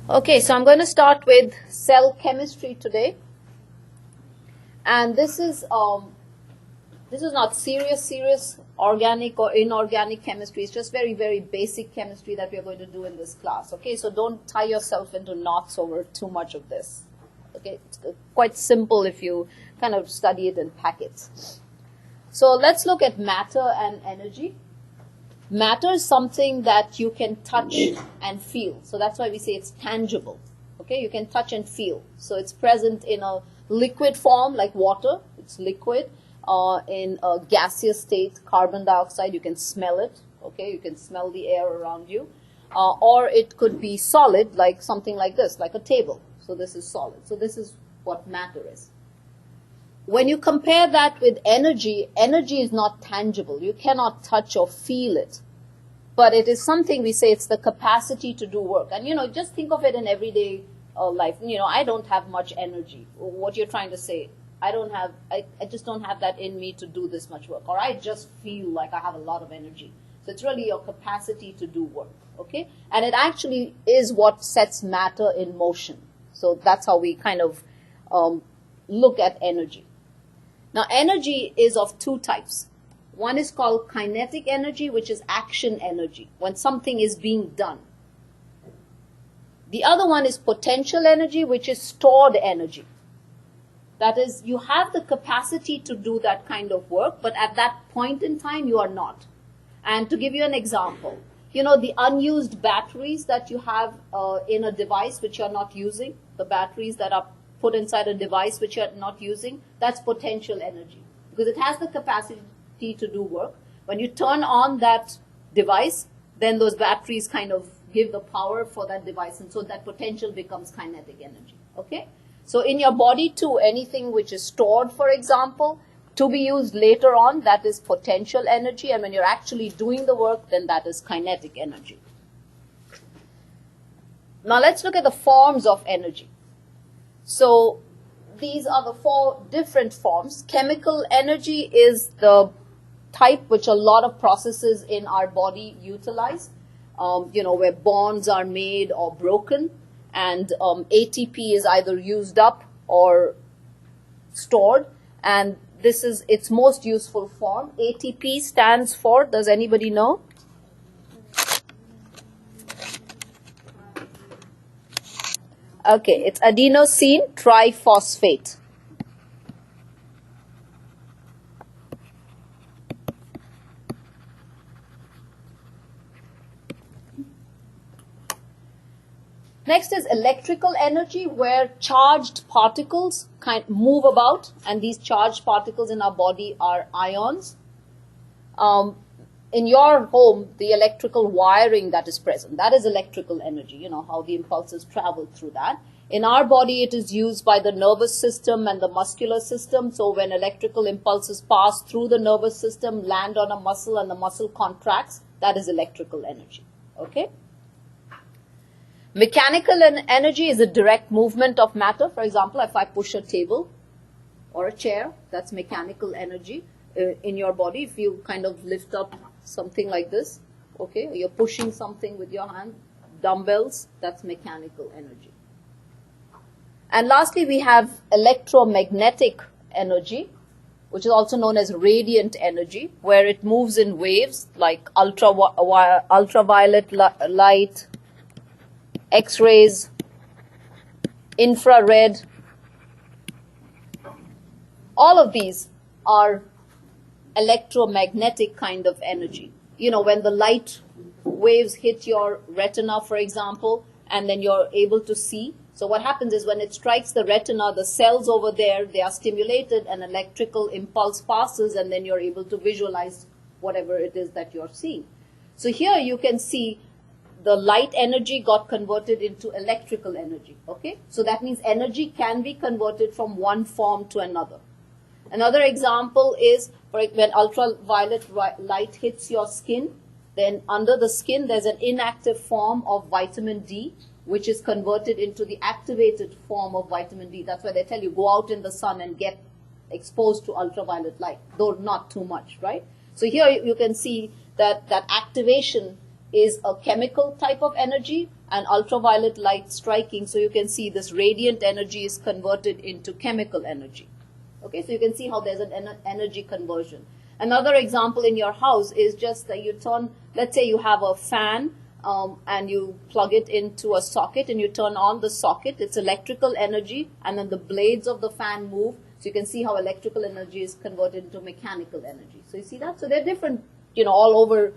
Okay, so I'm going to start with cell chemistry today, and this is not serious organic or inorganic chemistry. It's just very basic chemistry that we are going to do in this class. Okay, so don't tie yourself into knots over too much of this. Okay, it's quite simple if you kind of study it in packets. So let's look at matter and energy. Matter is something that you can touch and feel. So that's why we say it's tangible. Okay, you can touch and feel. So it's present in a liquid form like water. It's liquid. In a gaseous state, carbon dioxide, you can smell it. Okay, you can smell the air around you. Or it could be solid, like something like this, like a table. So this is solid. So this is what matter is. When you compare that with energy, energy is not tangible. You cannot touch or feel it. But it is something, we say it's the capacity to do work. And, just think of it in everyday life. I don't have much energy. What you're trying to say, I just don't have that in me to do this much work. Or I just feel like I have a lot of energy. So it's really your capacity to do work. Okay? And it actually is what sets matter in motion. So that's how we kind of look at energy. Now, energy is of two types. One is called kinetic energy, which is action energy, when something is being done. The other one is potential energy, which is stored energy. That is, you have the capacity to do that kind of work, but at that point in time, you are not. And to give you an example, the unused batteries that you have in a device which you're not using, the batteries that are put inside a device which you're not using, that's potential energy. Because it has the capacity to do work. When you turn on that device, then those batteries kind of give the power for that device, and so that potential becomes kinetic energy. Okay? So in your body too, anything which is stored, for example, to be used later on, that is potential energy, and when you're actually doing the work, then that is kinetic energy. Now let's look at the forms of energy. So these are the four different forms. Chemical energy is the type which a lot of processes in our body utilize, where bonds are made or broken, and ATP is either used up or stored, and this is its most useful form. ATP stands for, does anybody know? Okay, it's adenosine triphosphate. Next is electrical energy, where charged particles move about, and these charged particles in our body are ions. In your home, the electrical wiring that is present, that is electrical energy, how the impulses travel through that. In our body, it is used by the nervous system and the muscular system. So when electrical impulses pass through the nervous system, land on a muscle, and the muscle contracts, that is electrical energy. Okay? Mechanical energy is a direct movement of matter. For example, if I push a table or a chair, that's mechanical energy in your body. If you kind of lift up something like this, okay, you're pushing something with your hand, dumbbells, that's mechanical energy. And lastly, we have electromagnetic energy, which is also known as radiant energy, where it moves in waves like ultraviolet light, X-rays, infrared. All of these are electromagnetic kind of energy. When the light waves hit your retina, for example, and then you're able to see. So what happens is when it strikes the retina, the cells over there, they are stimulated, an electrical impulse passes, and then you're able to visualize whatever it is that you're seeing. So here you can see the light energy got converted into electrical energy. Okay? So that means energy can be converted from one form to another. Another example is when ultraviolet light hits your skin, then under the skin there's an inactive form of vitamin D, which is converted into the activated form of vitamin D. That's why they tell you go out in the sun and get exposed to ultraviolet light, though not too much, right? So here you can see that activation is a chemical type of energy, and ultraviolet light striking. So you can see this radiant energy is converted into chemical energy. Okay, so you can see how there's an energy conversion. Another example in your house is just that you turn, let's say you have a fan and you plug it into a socket and you turn on the socket. It's electrical energy, and then the blades of the fan move. So you can see how electrical energy is converted into mechanical energy. So you see that? So they're different, all over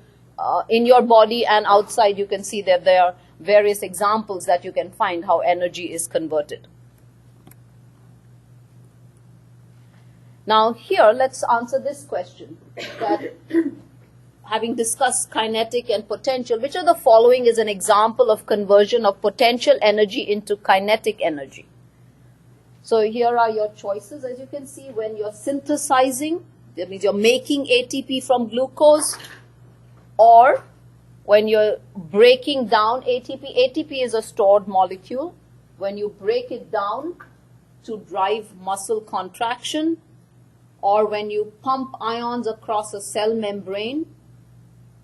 in your body and outside. You can see that there are various examples that you can find how energy is converted. Now here, let's answer this question, that having discussed kinetic and potential, which of the following is an example of conversion of potential energy into kinetic energy? So here are your choices. As you can see, when you're synthesizing, that means you're making ATP from glucose, or when you're breaking down ATP. ATP is a stored molecule. When you break it down to drive muscle contraction, or when you pump ions across a cell membrane,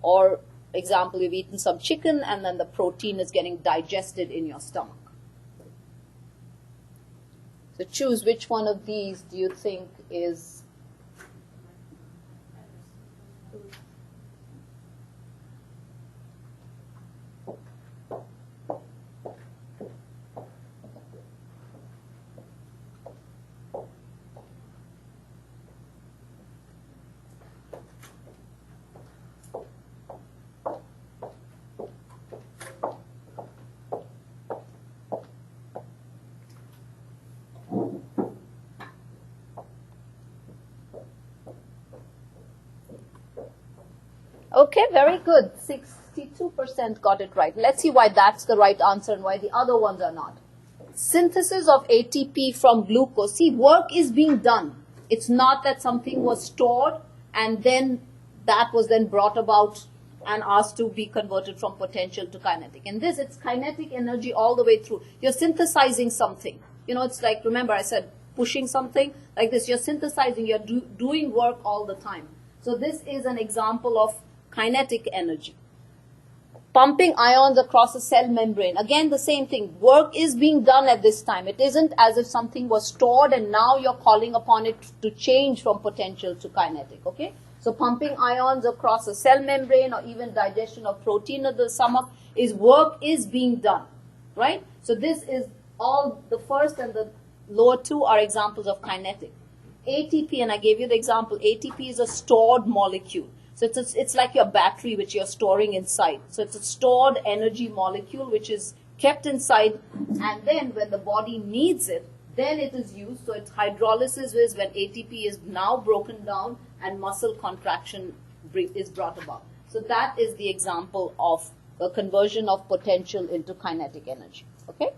or example, you've eaten some chicken and then the protein is getting digested in your stomach. So choose which one of these do you think is okay, very good. 62% got it right. Let's see why that's the right answer and why the other ones are not. Synthesis of ATP from glucose. See, work is being done. It's not that something was stored and then that was then brought about and asked to be converted from potential to kinetic. In this, it's kinetic energy all the way through. You're synthesizing something. It's like, remember I said pushing something like this. You're synthesizing, you're doing work all the time. So this is an example of kinetic energy. Pumping ions across a cell membrane. Again, the same thing. Work is being done at this time. It isn't as if something was stored and now you're calling upon it to change from potential to kinetic. Okay? So pumping ions across a cell membrane or even digestion of protein in the stomach work is being done. Right? So this is all, the first and the lower two are examples of kinetic. ATP, and I gave you the example, ATP is a stored molecule. So it's like your battery which you're storing inside. So it's a stored energy molecule which is kept inside, and then when the body needs it, then it is used. So it's hydrolysis is when ATP is now broken down and muscle contraction is brought about. So that is the example of a conversion of potential into kinetic energy. Okay?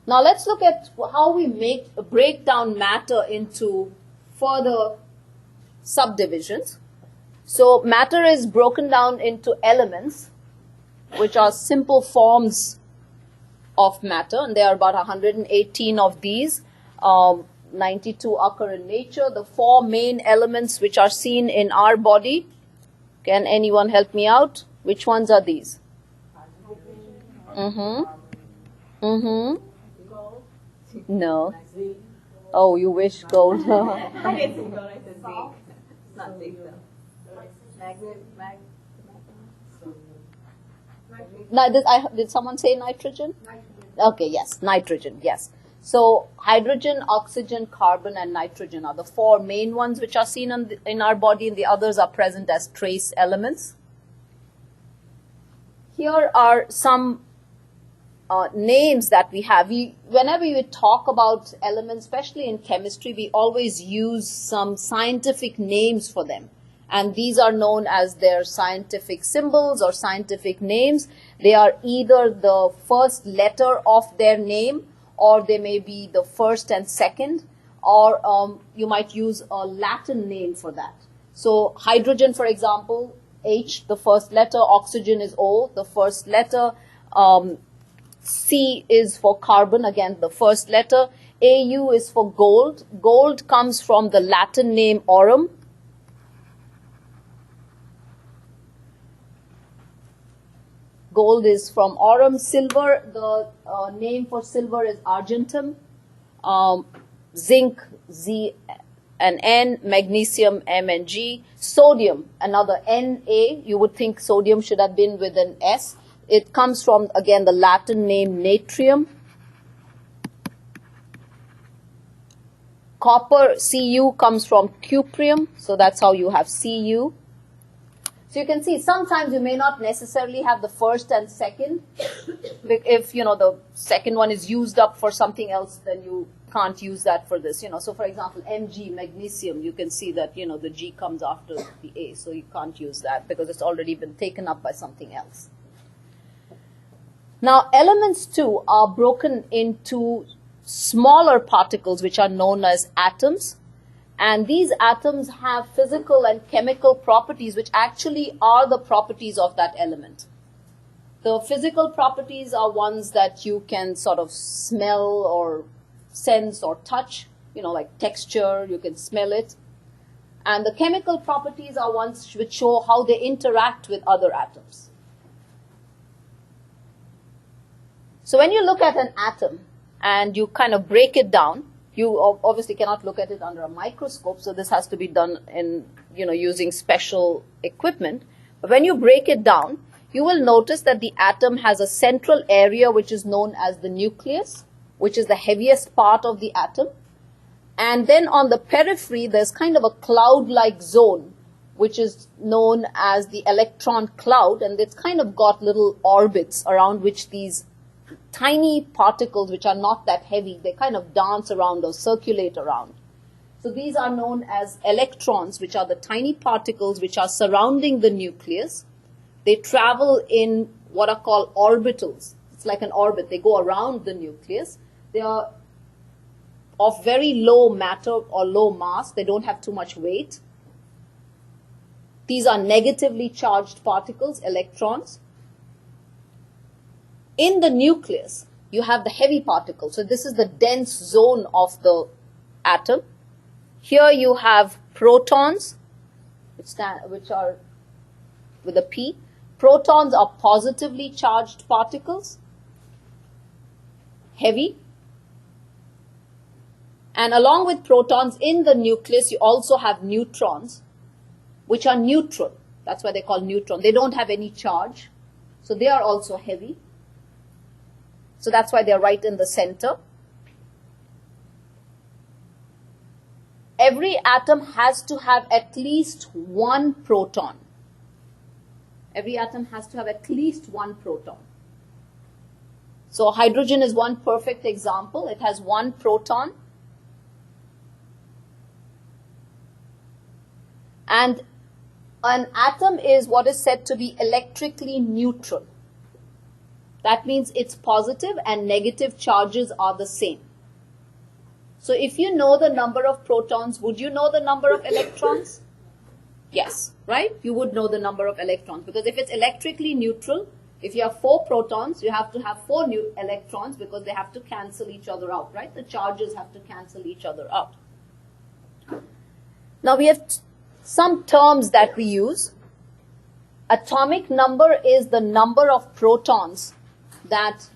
Now let's look at how we break down matter into further subdivisions. So matter is broken down into elements, which are simple forms of matter, and there are about 118 of these. 92 occur in nature. The four main elements which are seen in our body. Can anyone help me out? Which ones are these? No. Oh, you wish gold. Did someone say nitrogen? Okay, yes, nitrogen, yes. So hydrogen, oxygen, carbon, and nitrogen are the four main ones which are seen in our body, and the others are present as trace elements. Here are some names that we have. Whenever we talk about elements, especially in chemistry, we always use some scientific names for them. And these are known as their scientific symbols or scientific names. They are either the first letter of their name, or they may be the first and second, or you might use a Latin name for that. So hydrogen, for example, H, the first letter. Oxygen is O, the first letter. C is for carbon, again the first letter. Au is for gold. Gold comes from the Latin name aurum. Gold is from aurum. Silver, the name for silver is argentum. Zinc, Z and N. Magnesium, M and G. Sodium, another Na. You would think sodium should have been with an S. It comes from, again, the Latin name natrium. Copper, Cu, comes from cuprium. So that's how you have Cu. So you can see sometimes you may not necessarily have the first and second. If, the second one is used up for something else, then you can't use that for this. So for example, Mg, magnesium, you can see that, the G comes after the A. So you can't use that because it's already been taken up by something else. Now, elements too are broken into smaller particles which are known as atoms. And these atoms have physical and chemical properties which actually are the properties of that element. The physical properties are ones that you can sort of smell or sense or touch, like texture, you can smell it. And the chemical properties are ones which show how they interact with other atoms. So when you look at an atom and you kind of break it down, you obviously cannot look at it under a microscope, so this has to be done in, using special equipment. But when you break it down, you will notice that the atom has a central area which is known as the nucleus, which is the heaviest part of the atom. And then on the periphery, there's kind of a cloud-like zone, which is known as the electron cloud, and it's kind of got little orbits around which these tiny particles, which are not that heavy, they kind of dance around or circulate around. So these are known as electrons, which are the tiny particles which are surrounding the nucleus. They travel in what are called orbitals. It's like an orbit. They go around the nucleus. They are of very low matter or low mass. They don't have too much weight. These are negatively charged particles, electrons. In the nucleus, you have the heavy particles. So this is the dense zone of the atom. Here you have protons, which are with a P. Protons are positively charged particles, heavy. And along with protons in the nucleus, you also have neutrons, which are neutral. That's why they're called neutron. They don't have any charge, so they are also heavy. So that's why they're right in the center. Every atom has to have at least one proton. Every atom has to have at least one proton. So hydrogen is one perfect example. It has one proton. And an atom is what is said to be electrically neutral. That means its positive and negative charges are the same. So if you know the number of protons, would you know the number of electrons? Yes, right? You would know the number of electrons, because if it's electrically neutral, if you have 4 protons, you have to have 4 new electrons because they have to cancel each other out, right? The charges have to cancel each other out. Now we have some terms that we use. Atomic number is the number of protons that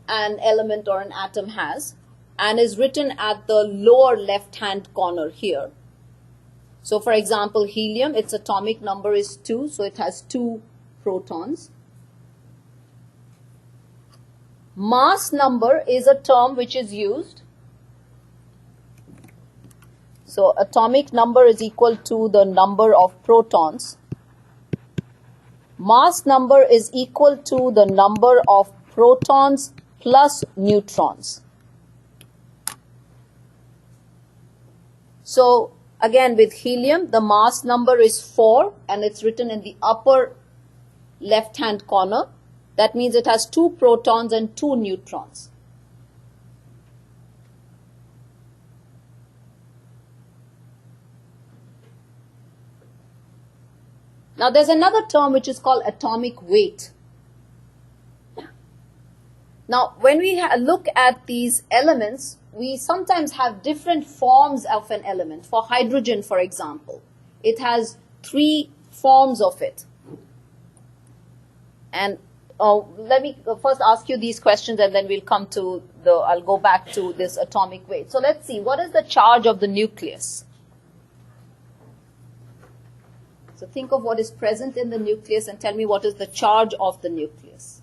an element or an atom has, and is written at the lower left-hand corner here. So for example, helium, its atomic number is 2, so it has 2 protons. Mass number is a term which is used. So atomic number is equal to the number of protons. Mass number is equal to the number of protons plus neutrons. So again, with helium, the mass number is 4 and it's written in the upper left-hand corner. That means it has 2 protons and 2 neutrons. Now there's another term which is called atomic weight. Now when we look at these elements, we sometimes have different forms of an element. For hydrogen, for example, it has 3 forms of it. And let me first ask you these questions, and then we'll come to I'll go back to this atomic weight. So let's see, what is the charge of the nucleus? So think of what is present in the nucleus and tell me what is the charge of the nucleus.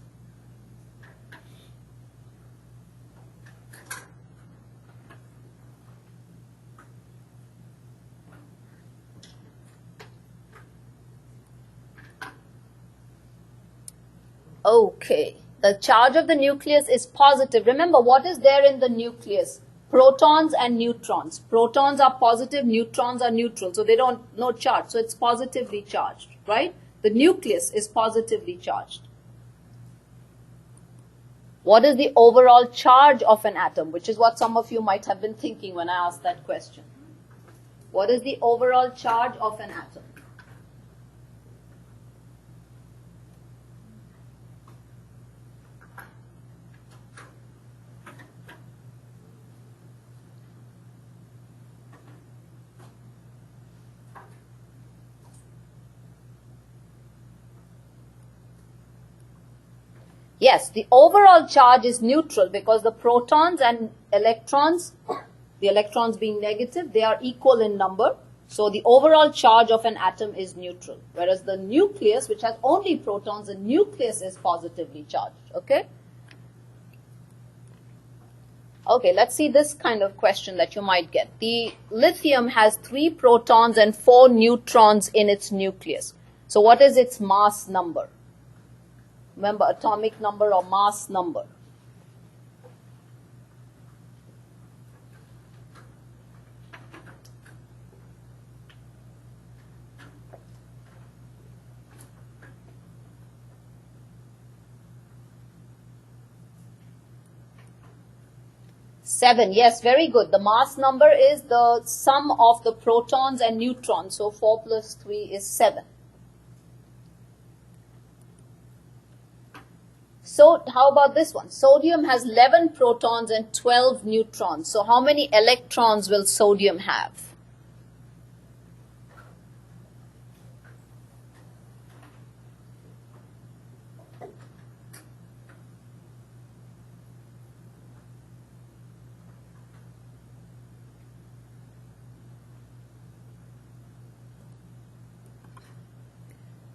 Okay, the charge of the nucleus is positive. Remember, what is there in the nucleus? Protons and neutrons. Protons are positive, neutrons are neutral, so they don't, no charge. So it's positively charged, right? The nucleus is positively charged. What is the overall charge of an atom? Which is what some of you might have been thinking when I asked that question. What is the overall charge of an atom? Yes, the overall charge is neutral because the protons and electrons, the electrons being negative, they are equal in number. So the overall charge of an atom is neutral. Whereas the nucleus, which has only protons, the nucleus is positively charged. Okay? Okay, let's see this kind of question that you might get. The lithium has 3 protons and 4 neutrons in its nucleus. So what is its mass number? Remember, atomic number or mass number. Seven. Yes, very good. The mass number is the sum of the protons and neutrons. So 4 plus 3 is 7. So how about this one? Sodium has 11 protons and 12 neutrons. So how many electrons will sodium have?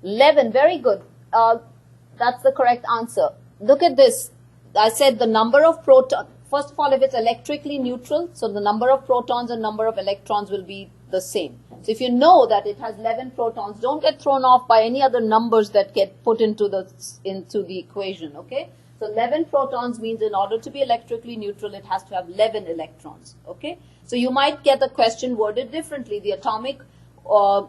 $11. Very good. That's the correct answer. Look at this. I said the number of protons, first of all, if it's electrically neutral, so the number of protons and number of electrons will be the same. So if you know that it has 11 protons, don't get thrown off by any other numbers that get put into the equation, okay? So 11 protons means in order to be electrically neutral, it has to have 11 electrons, okay? So you might get the question worded differently. The atomic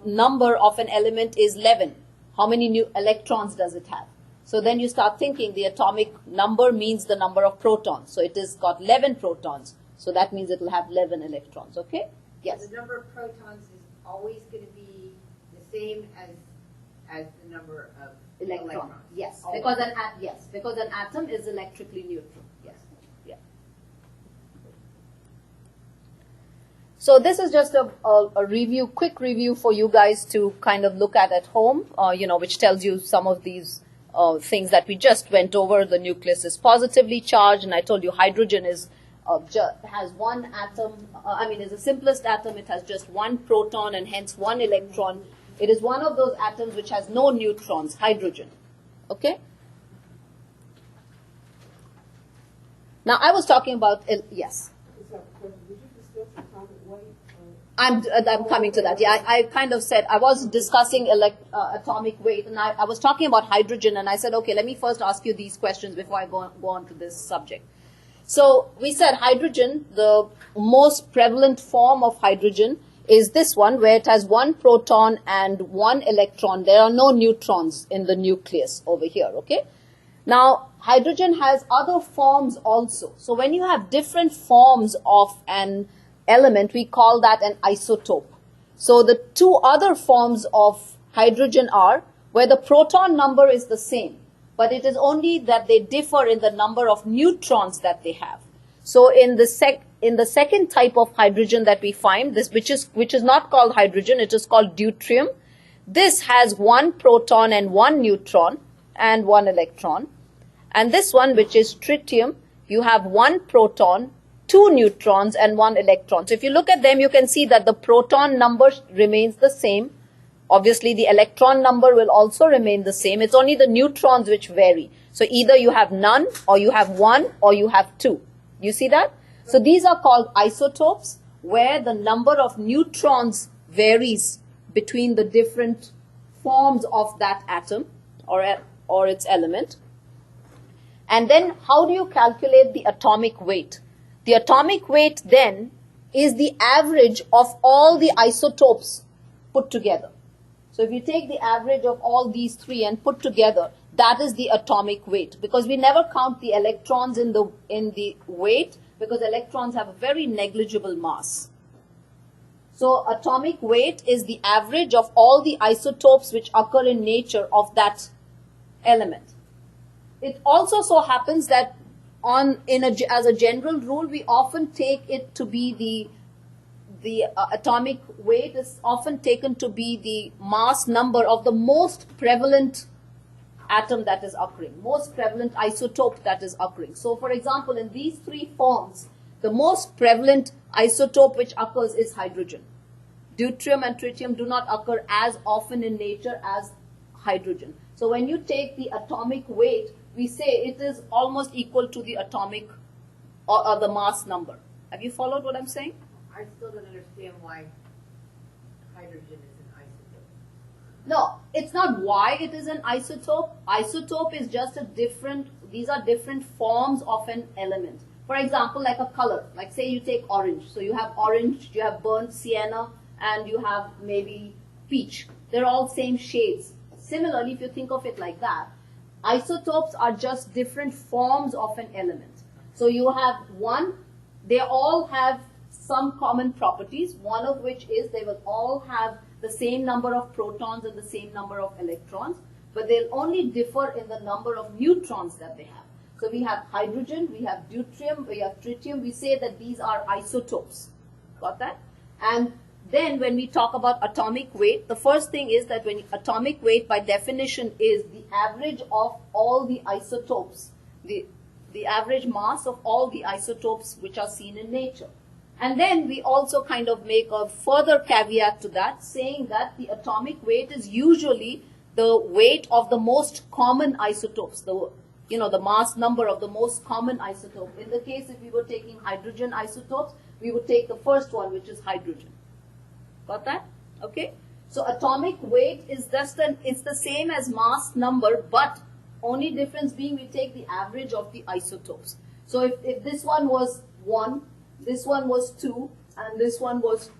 number of an element is 11. How many new electrons does it have? So then you start thinking the atomic number means the number of protons. So it has got 11 protons. So that means it will have 11 electrons. Okay? Yes? The number of protons is always going to be the same as the number of electrons. Yes. Always. Because an atom is electrically neutral. Yes. Yeah. So this is just a review, quick review for you guys to kind of look at home, which tells you some of these things that we just went over. The nucleus is positively charged, and I told you hydrogen is has one atom. Is the simplest atom. It has just one proton and hence one electron. It is one of those atoms which has no neutrons, hydrogen. Okay? Now I was talking about, yes. I'm coming to that. Yeah, I kind of said, I was discussing atomic weight, and I was talking about hydrogen, and I said, okay, let me first ask you these questions before I go on to this subject. So we said hydrogen, the most prevalent form of hydrogen is this one, where it has one proton and one electron. There are no neutrons in the nucleus over here, okay? Now, hydrogen has other forms also. So when you have different forms of an element, we call that an isotope. So the two other forms of hydrogen are where the proton number is the same, but it is only that they differ in the number of neutrons that they have. So in the second type of hydrogen that we find, this which is not called hydrogen, it is called deuterium. This has one proton and one neutron, and 1 electron. And this one, which is tritium, you have 1 proton, 2 neutrons and 1 electron. So if you look at them, you can see that the proton number remains the same. Obviously, the electron number will also remain the same. It's only the neutrons which vary. So either you have none, or you have 1, or you have 2. You see that? So these are called isotopes, where the number of neutrons varies between the different forms of that atom or its element. And then how do you calculate the atomic weight? The atomic weight then is the average of all the isotopes put together. So if you take the average of all these three and put together, that is the atomic weight, because we never count the electrons in the weight, because electrons have a very negligible mass. So atomic weight is the average of all the isotopes which occur in nature of that element. It also so happens that as a general rule, we often take it to be the atomic weight is often taken to be the mass number of the most prevalent atom that is occurring, most prevalent isotope that is occurring. So for example, in these three forms, the most prevalent isotope which occurs is hydrogen. Deuterium and tritium do not occur as often in nature as hydrogen. So when you take the atomic weight, we say it is almost equal to the atomic or the mass number. Have you followed what I'm saying? I still don't understand why hydrogen is an isotope. No, it's not why it is an isotope. Isotope is just these are different forms of an element. For example, like a color, like say you take orange. So you have orange, you have burnt sienna, and you have maybe peach. They're all same shades. Similarly, if you think of it like that, isotopes are just different forms of an element. So you have they all have some common properties, one of which is they will all have the same number of protons and the same number of electrons, but they'll only differ in the number of neutrons that they have. So we have hydrogen, we have deuterium, we have tritium. We say that these are isotopes. Got that? And then when we talk about atomic weight, the first thing is that atomic weight by definition is the average of all the isotopes, the average mass of all the isotopes which are seen in nature. And then we also kind of make a further caveat to that, saying that the atomic weight is usually the weight of the most common isotopes, the mass number of the most common isotope. In the case if we were taking hydrogen isotopes, we would take the first one, which is hydrogen. Got that? Okay. So atomic weight is it's the same as mass number, but only difference being we take the average of the isotopes. So if this one was 1, this one was 2, and this one was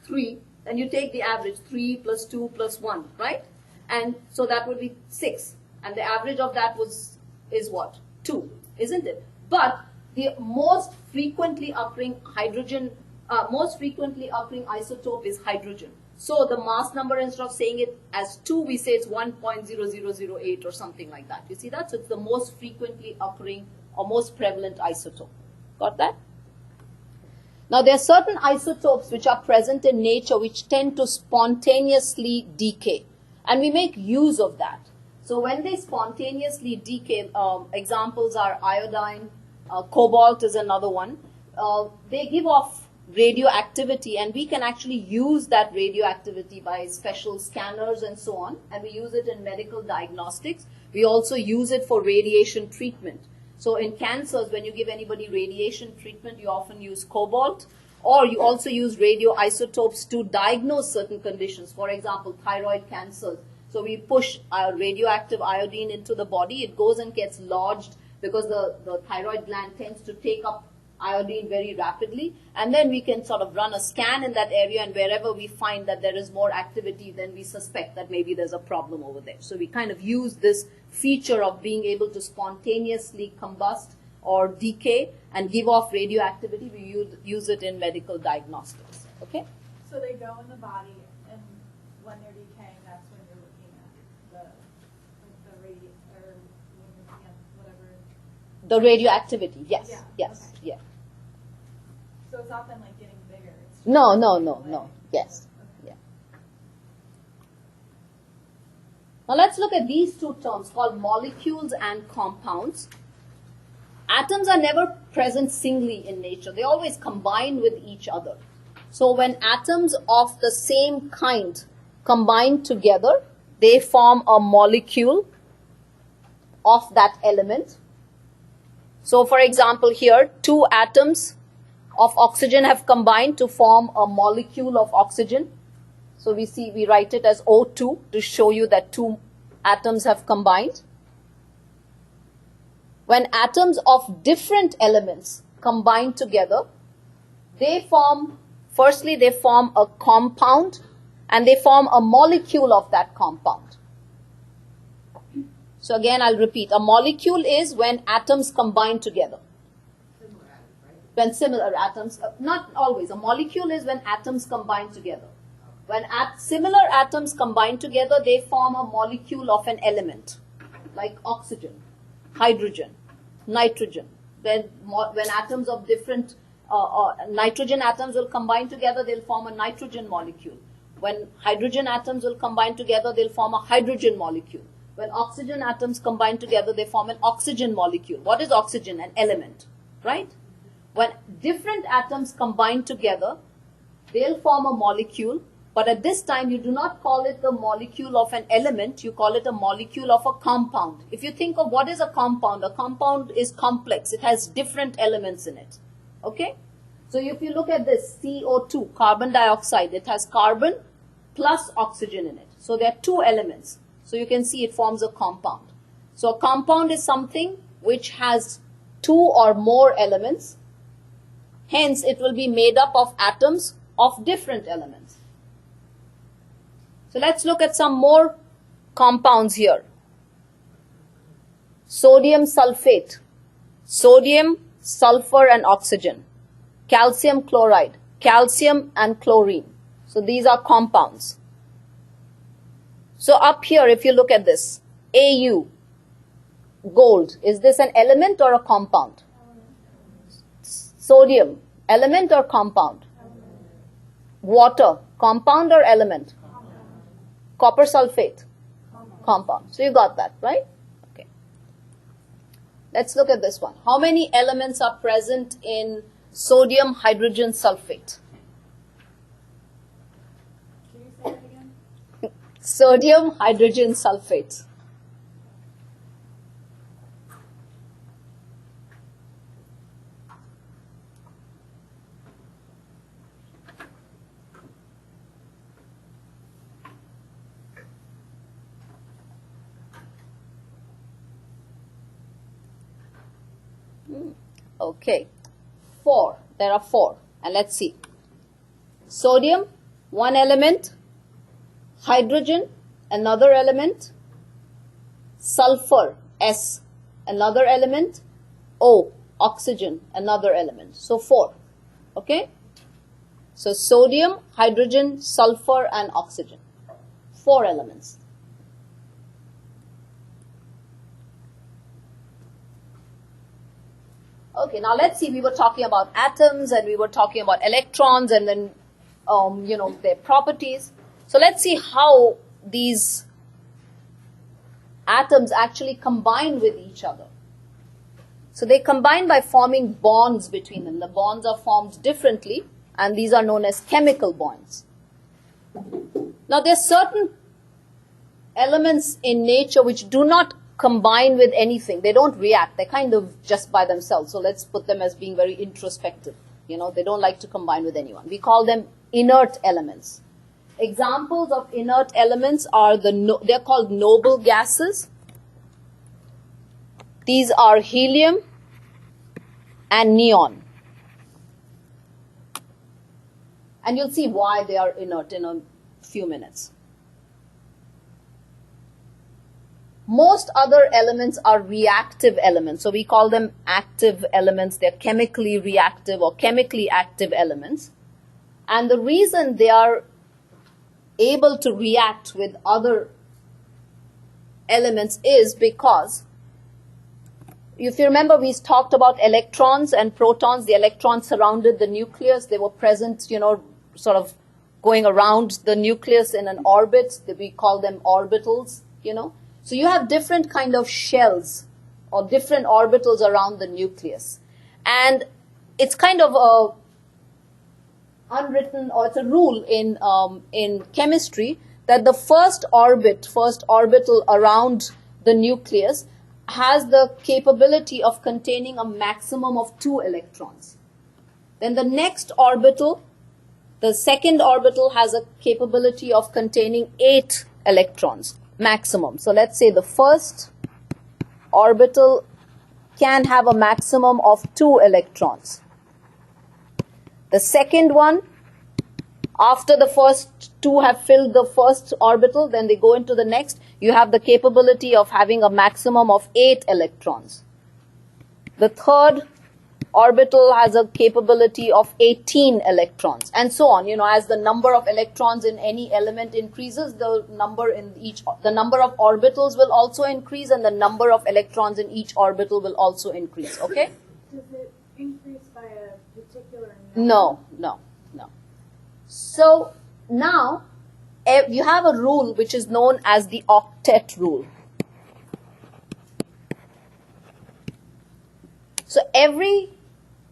3, then you take the average, 3 plus 2 plus 1, right? And so that would be 6. And the average of that is what? 2, isn't it? But the most frequently occurring isotope is hydrogen. So the mass number, instead of saying it as 2, we say it's 1.0008 or something like that. You see that? So it's the most frequently occurring or most prevalent isotope. Got that? Now, there are certain isotopes which are present in nature which tend to spontaneously decay, and we make use of that. So when they spontaneously decay, examples are iodine, cobalt is another one. They give off radioactivity, and we can actually use that radioactivity by special scanners and so on, and we use it in medical diagnostics. We also use it for radiation treatment. So in cancers, when you give anybody radiation treatment, you often use cobalt, or you also use radioisotopes to diagnose certain conditions. For example, thyroid cancers. So we push radioactive iodine into the body. It goes and gets lodged because the thyroid gland tends to take up iodine very rapidly. And then we can sort of run a scan in that area, and wherever we find that there is more activity, then we suspect that maybe there's a problem over there. So we kind of use this feature of being able to spontaneously combust or decay and give off radioactivity. We use it in medical diagnostics. Okay? So they go in the body, and when they're decaying, that's when you're looking at the radioactivity. Yes. Yeah. Yes. Okay. Yeah. So it's often like getting bigger. It's No. Yes. Okay. Yeah. Now let's look at these two terms called molecules and compounds. Atoms are never present singly in nature. They always combine with each other. So when atoms of the same kind combine together, they form a molecule of that element. So for example here, two atoms of oxygen have combined to form a molecule of oxygen. So we write it as O2 to show you that two atoms have combined. When atoms of different elements combine together, firstly they form a compound and they form a molecule of that compound. So again I'll repeat, a molecule is when atoms combine together. Similar atoms, right? When similar atoms, not always, a molecule is when atoms combine together. When similar atoms combine together, they form a molecule of an element, like oxygen, hydrogen, nitrogen. When atoms of different, nitrogen atoms will combine together, they'll form a nitrogen molecule. When hydrogen atoms will combine together, they'll form a hydrogen molecule. When oxygen atoms combine together, they form an oxygen molecule. What is oxygen? An element, right? When different atoms combine together, they'll form a molecule. But at this time, you do not call it the molecule of an element, you call it a molecule of a compound. If you think of what is a compound is complex. It has different elements in it. Okay? So if you look at this CO2, carbon dioxide, it has carbon plus oxygen in it. So there are two elements. So you can see it forms a compound. So a compound is something which has two or more elements. Hence, it will be made up of atoms of different elements. So let's look at some more compounds here. Sodium sulfate, sodium, sulfur and oxygen. Calcium chloride, calcium and chlorine. So these are compounds. So up here, if you look at this, Au, gold, is this an element or a compound? Sodium, element or compound? Water, compound or element? Copper sulfate, compound. So you got that, right? Okay. Let's look at this one. How many elements are present in sodium hydrogen sulfate? Can you say it again? Sodium hydrogen sulfate. Okay, 4. There are 4. And let's see. Sodium, one element. Hydrogen, another element. Sulfur, S, another element. O, oxygen, another element. So 4. Okay? So sodium, hydrogen, sulfur and oxygen. 4 elements. Okay, now let's see, we were talking about atoms and we were talking about electrons and then, their properties. So let's see how these atoms actually combine with each other. So they combine by forming bonds between them. The bonds are formed differently and these are known as chemical bonds. Now there are certain elements in nature which do not combine with anything. They don't react. They're kind of just by themselves. So let's put them as being very introspective. They don't like to combine with anyone. We call them inert elements. Examples of inert elements are they're called noble gases. These are helium and neon. And you'll see why they are inert in a few minutes. Most other elements are reactive elements. So we call them active elements. They're chemically reactive or chemically active elements. And the reason they are able to react with other elements is because, if you remember, we talked about electrons and protons. The electrons surrounded the nucleus. They were present, sort of going around the nucleus in an orbit. We call them orbitals. you know. So you have different kind of shells or different orbitals around the nucleus. And it's kind of a unwritten, or it's a rule in chemistry, that the first orbital around the nucleus has the capability of containing a maximum of 2 electrons. Then the next orbital, the second orbital, has a capability of containing 8 electrons maximum. So let's say the first orbital can have a maximum of 2 electrons. The second one, after the first 2 have filled the first orbital, then they go into the next, you have the capability of having a maximum of 8 electrons. The third orbital has a capability of 18 electrons, and so on. You know, as the number of electrons in any element increases, the number of orbitals will also increase, and the number of electrons in each orbital will also increase. Okay? Does it increase by a particular number? No. So now you have a rule which is known as the octet rule. So every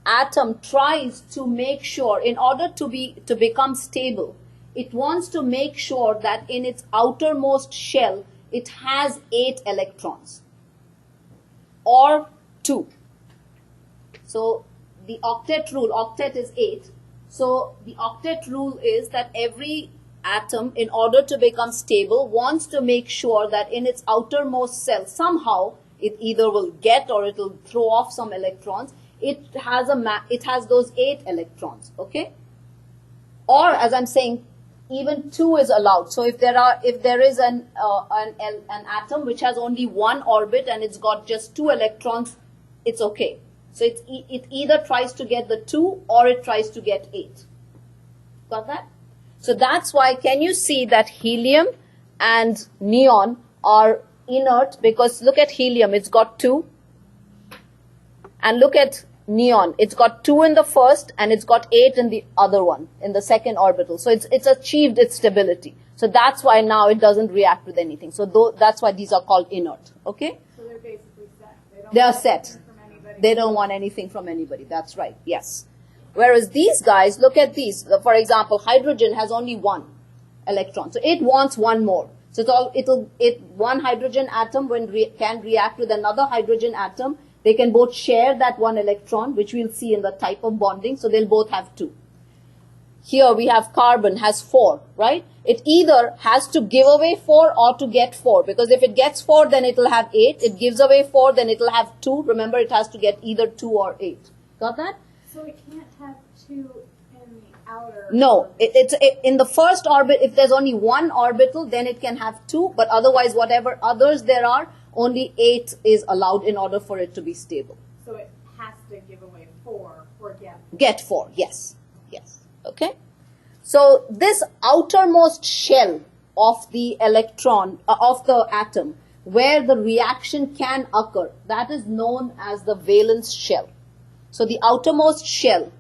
atom tries to make sure, in order to become stable, it wants to make sure that in its outermost shell it has 8 electrons or 2. So the octet rule, octet is 8. So the octet rule is that every atom, in order to become stable, wants to make sure that in its outermost cell, somehow it either will get or it will throw off some electrons. It has those 8 electrons, okay? Or, as I'm saying, even 2 is allowed. So if there is an atom which has only 1 orbit and it's got just 2 electrons, it's okay. So it either tries to get the 2 or it tries to get 8. Got that? So that's why, can you see that helium and neon are inert? Because look at helium, it's got 2. And look at neon, it's got 2 in the first and it's got 8 in the other one, in the second orbital. So it's achieved its stability. So that's why now it doesn't react with anything. So that's why these are called inert. Okay? So they're basically set. They are set. They don't want anything from anybody. That's right. Yes. Whereas these guys, look at these. For example, hydrogen has only 1 electron. So it wants 1 more. So one hydrogen atom can react with another hydrogen atom. They can both share that 1 electron, which we'll see in the type of bonding. So they'll both have 2. Here we have carbon has 4, right? It either has to give away 4 or to get 4. Because if it gets 4, then it will have 8. It gives away 4, then it will have 2. Remember, it has to get either 2 or 8. Got that? So it can't have 2 in the outer... No. In the first orbit, if there's only 1 orbital, then it can have 2. But otherwise, whatever others there are, only 8 is allowed in order for it to be stable. So it has to give away 4 or get 4. Get 4, yes. Yes. Okay? So this outermost shell of the electron, of the atom, where the reaction can occur, that is known as the valence shell. So the outermost shell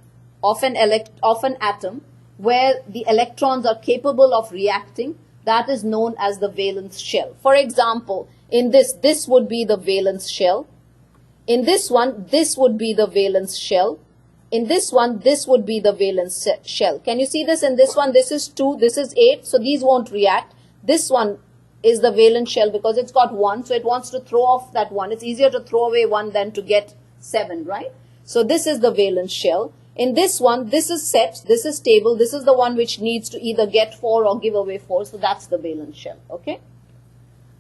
of an atom, where the electrons are capable of reacting, that is known as the valence shell. For example, in this would be the valence shell. In this one, this would be the valence shell. In this one, this would be the valence shell. Can you see this? In this one, this is 2, this is 8, so these won't react. This one is the valence shell because it's got 1, so it wants to throw off that 1. It's easier to throw away 1 than to get 7, right? So this is the valence shell. In this one, this is set, this is stable, this is the one which needs to either get 4 or give away 4, so that's the valence shell, okay?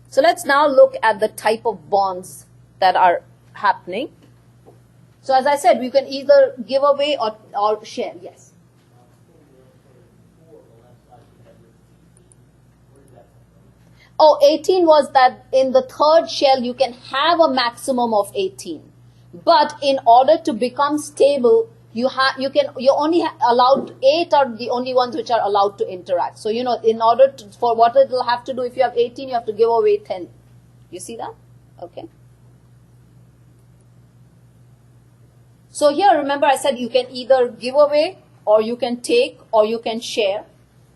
So let's now look at the type of bonds that are happening. So as I said, we can either give away or share. Yes. Oh, 18 was that in the third shell you can have a maximum of 18. But in order to become stable, you're only allowed 8 are the only ones which are allowed to interact. So in order for what it will have to do, if you have 18, you have to give away 10. You see that? Okay. So here, remember I said you can either give away or you can take or you can share.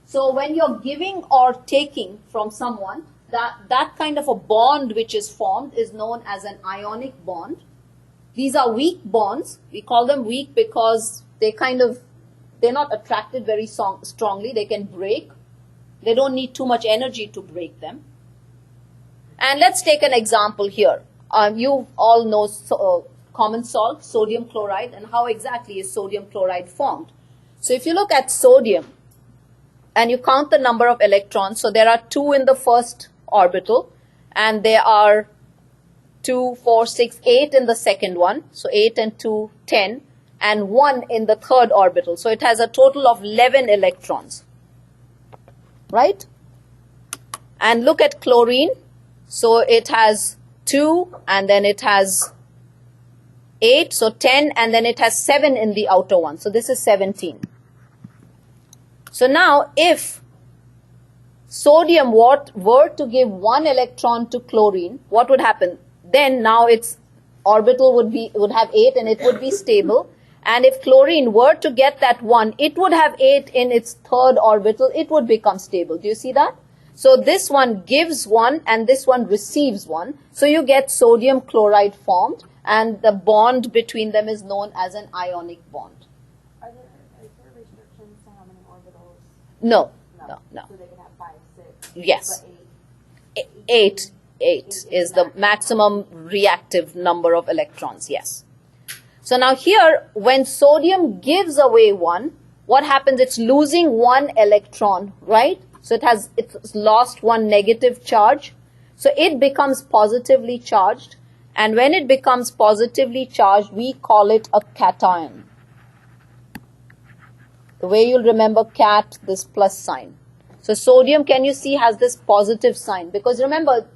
So when you're giving or taking from someone, that kind of a bond which is formed is known as an ionic bond. These are weak bonds. We call them weak because they're not attracted very strongly. They can break. They don't need too much energy to break them. And let's take an example here. You all know common salt, sodium chloride, and how exactly is sodium chloride formed. So if you look at sodium and you count the number of electrons, so there are 2 in the first orbital and there are 2, 4, 6, 8 in the second one. So 8 and 2, 10, and 1 in the third orbital. So it has a total of 11 electrons, right? And look at chlorine. So it has 2 and then it has 8, so 10, and then it has 7 in the outer one. So this is 17. So now if sodium were to give 1 electron to chlorine, what would happen? Then now its orbital would have 8 and it would be stable. And if chlorine were to get that 1, it would have 8 in its third orbital. It would become stable. Do you see that? So this one gives 1 and this one receives 1. So you get sodium chloride formed, and the bond between them is known as an ionic bond. Is there restrictions to how many orbitals? No. So they can have 5, 6. Yes. But 8 is the maximum reactive number of electrons, yes. So now here, when sodium gives away 1, what happens? It's losing 1 electron, right? So it's lost 1 negative charge. So it becomes positively charged. And when it becomes positively charged, we call it a cation. The way you'll remember cat, this plus sign. So sodium, can you see, has this positive sign? Because remember,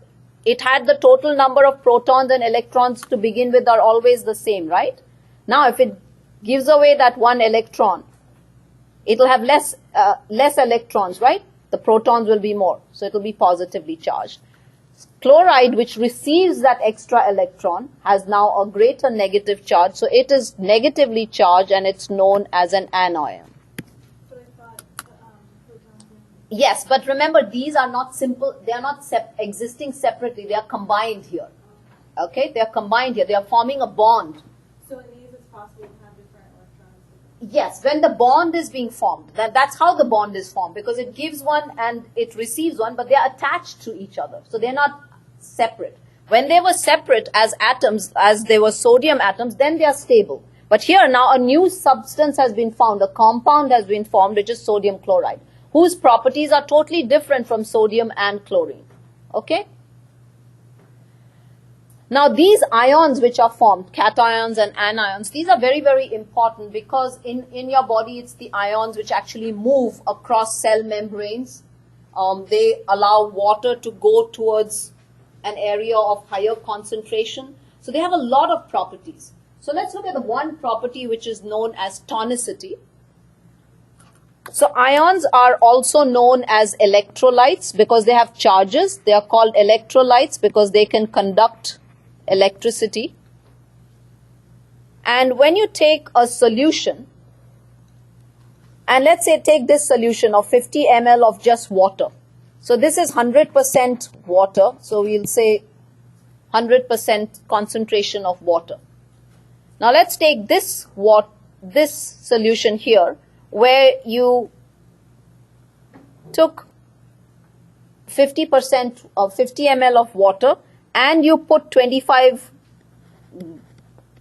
it had the total number of protons and electrons to begin with are always the same, right? Now, if it gives away that 1 electron, it will have less electrons, right? The protons will be more, so it will be positively charged. Chloride, which receives that extra electron, has now a greater negative charge, so it is negatively charged and it's known as an anion. So I thought protons and... Yes, but remember, these are not simple, they are not existing separately, they are combined here. Okay, they are combined here, they are forming a bond. So in these it's possible to have different electrons? Yes, when the bond is being formed, that's how the bond is formed, because it gives 1 and it receives 1, but they are attached to each other, so they're not separate. When they were separate as atoms, as they were sodium atoms, then they are stable. But here now a new substance has been found, a compound has been formed, which is sodium chloride, whose properties are totally different from sodium and chlorine. Okay? Now these ions which are formed, cations and anions, these are very, very important because in your body it's the ions which actually move across cell membranes. They allow water to go towards an area of higher concentration. So they have a lot of properties. So let's look at the one property which is known as tonicity. So ions are also known as electrolytes because they have charges. They are called electrolytes because they can conduct electricity. And when you take a solution, and let's say take this solution of 50 ml of just water. So this is 100% water. So we'll say 100% concentration of water. Now let's take this solution here where you took 50% of 50 ml of water and you put 25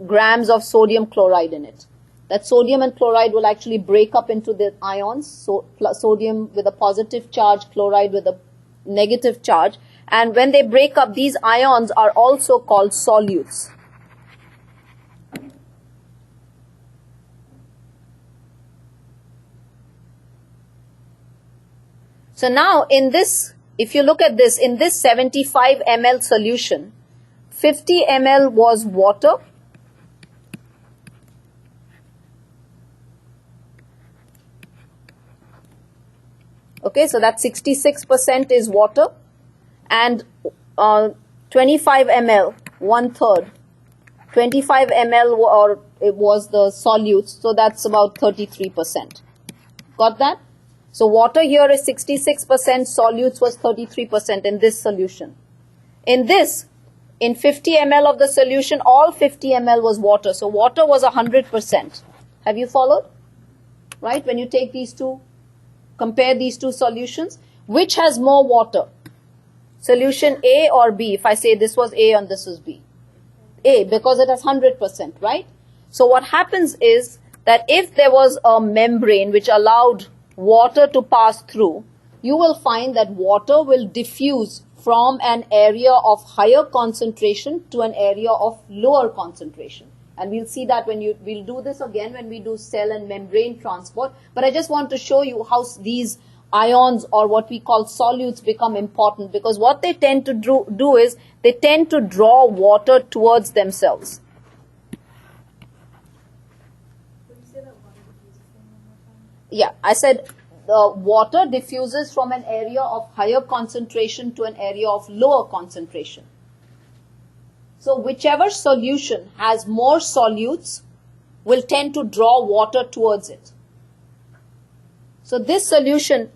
grams of sodium chloride in it. That sodium and chloride will actually break up into the ions, so sodium with a positive charge, chloride with a negative charge. And when they break up, these ions are also called solutes. So now in this, if you look at this, in this 75 ml solution, 50 ml was water. Okay, so that 66% is water, and 25 ml, 1/3, 25 ml or it was the solutes, so that's about 33%. Got that? So water here is 66%, solutes was 33% in this solution. In this, in 50 ml of the solution, all 50 ml was water. So water was 100%. Have you followed? Right? When you take these two, compare these two solutions, which has more water? Solution A or B? If I say this was A and this was B. A, because it has 100%, right? So what happens is that if there was a membrane which allowed water to pass through, you will find that water will diffuse from an area of higher concentration to an area of lower concentration. And we'll see that we'll do this again when we do cell and membrane transport. But I just want to show you how these ions, or what we call solutes, become important, because what they tend to do is they tend to draw water towards themselves. Yeah, I said the water diffuses from an area of higher concentration to an area of lower concentration. So whichever solution has more solutes will tend to draw water towards it. So this solution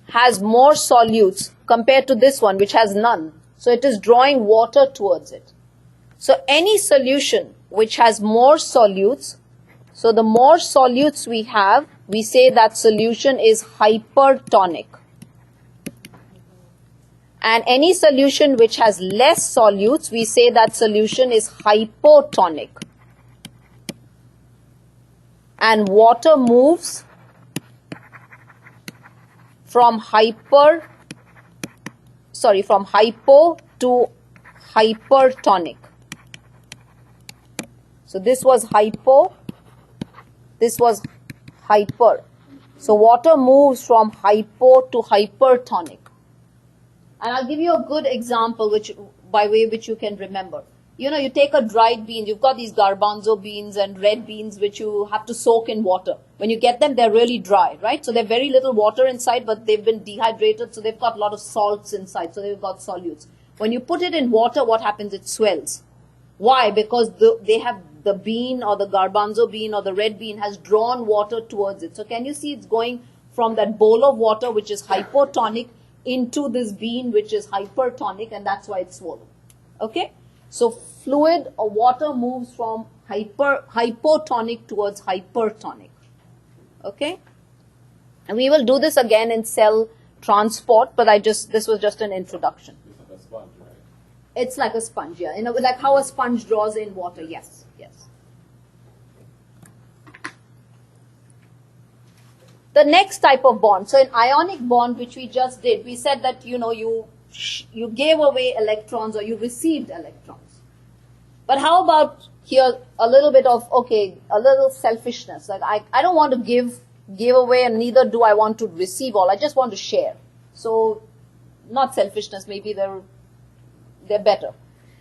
has more solutes compared to this one, which has none. So it is drawing water towards it. So any solution which has more solutes, so the more solutes we have, we say that solution is hypertonic. And any solution which has less solutes, we say that solution is hypotonic. And water moves from hypo to hypertonic. So this was hypo, this was hyper. So water moves from hypo to hypertonic. And I'll give you a good example by way which you can remember. You know, you take a dried bean, you've got these garbanzo beans and red beans which you have to soak in water. When you get them, they're really dry, right? So there's very little water inside, but they've been dehydrated, so they've got a lot of salts inside, so they've got solutes. When you put it in water, what happens? It swells. Why? Because they have the bean, or the garbanzo bean, or the red bean has drawn water towards it. So can you see it's going from that bowl of water, which is hypotonic, into this bean, which is hypertonic, and that's why it's swollen. Okay? So fluid or water moves from hypotonic towards hypertonic. Okay? And we will do this again in cell transport, but this was just an introduction. It's like a sponge, right? It's like a sponge, yeah. You know, like how a sponge draws in water. Yes, yes. The next type of bond. So in ionic bond, which we just did, we said that, you know, you gave away electrons or you received electrons. But how about here a little bit of, okay, a little selfishness. Like I don't want to give away, and neither do I want to receive all. I just want to share. So not selfishness, maybe they're better.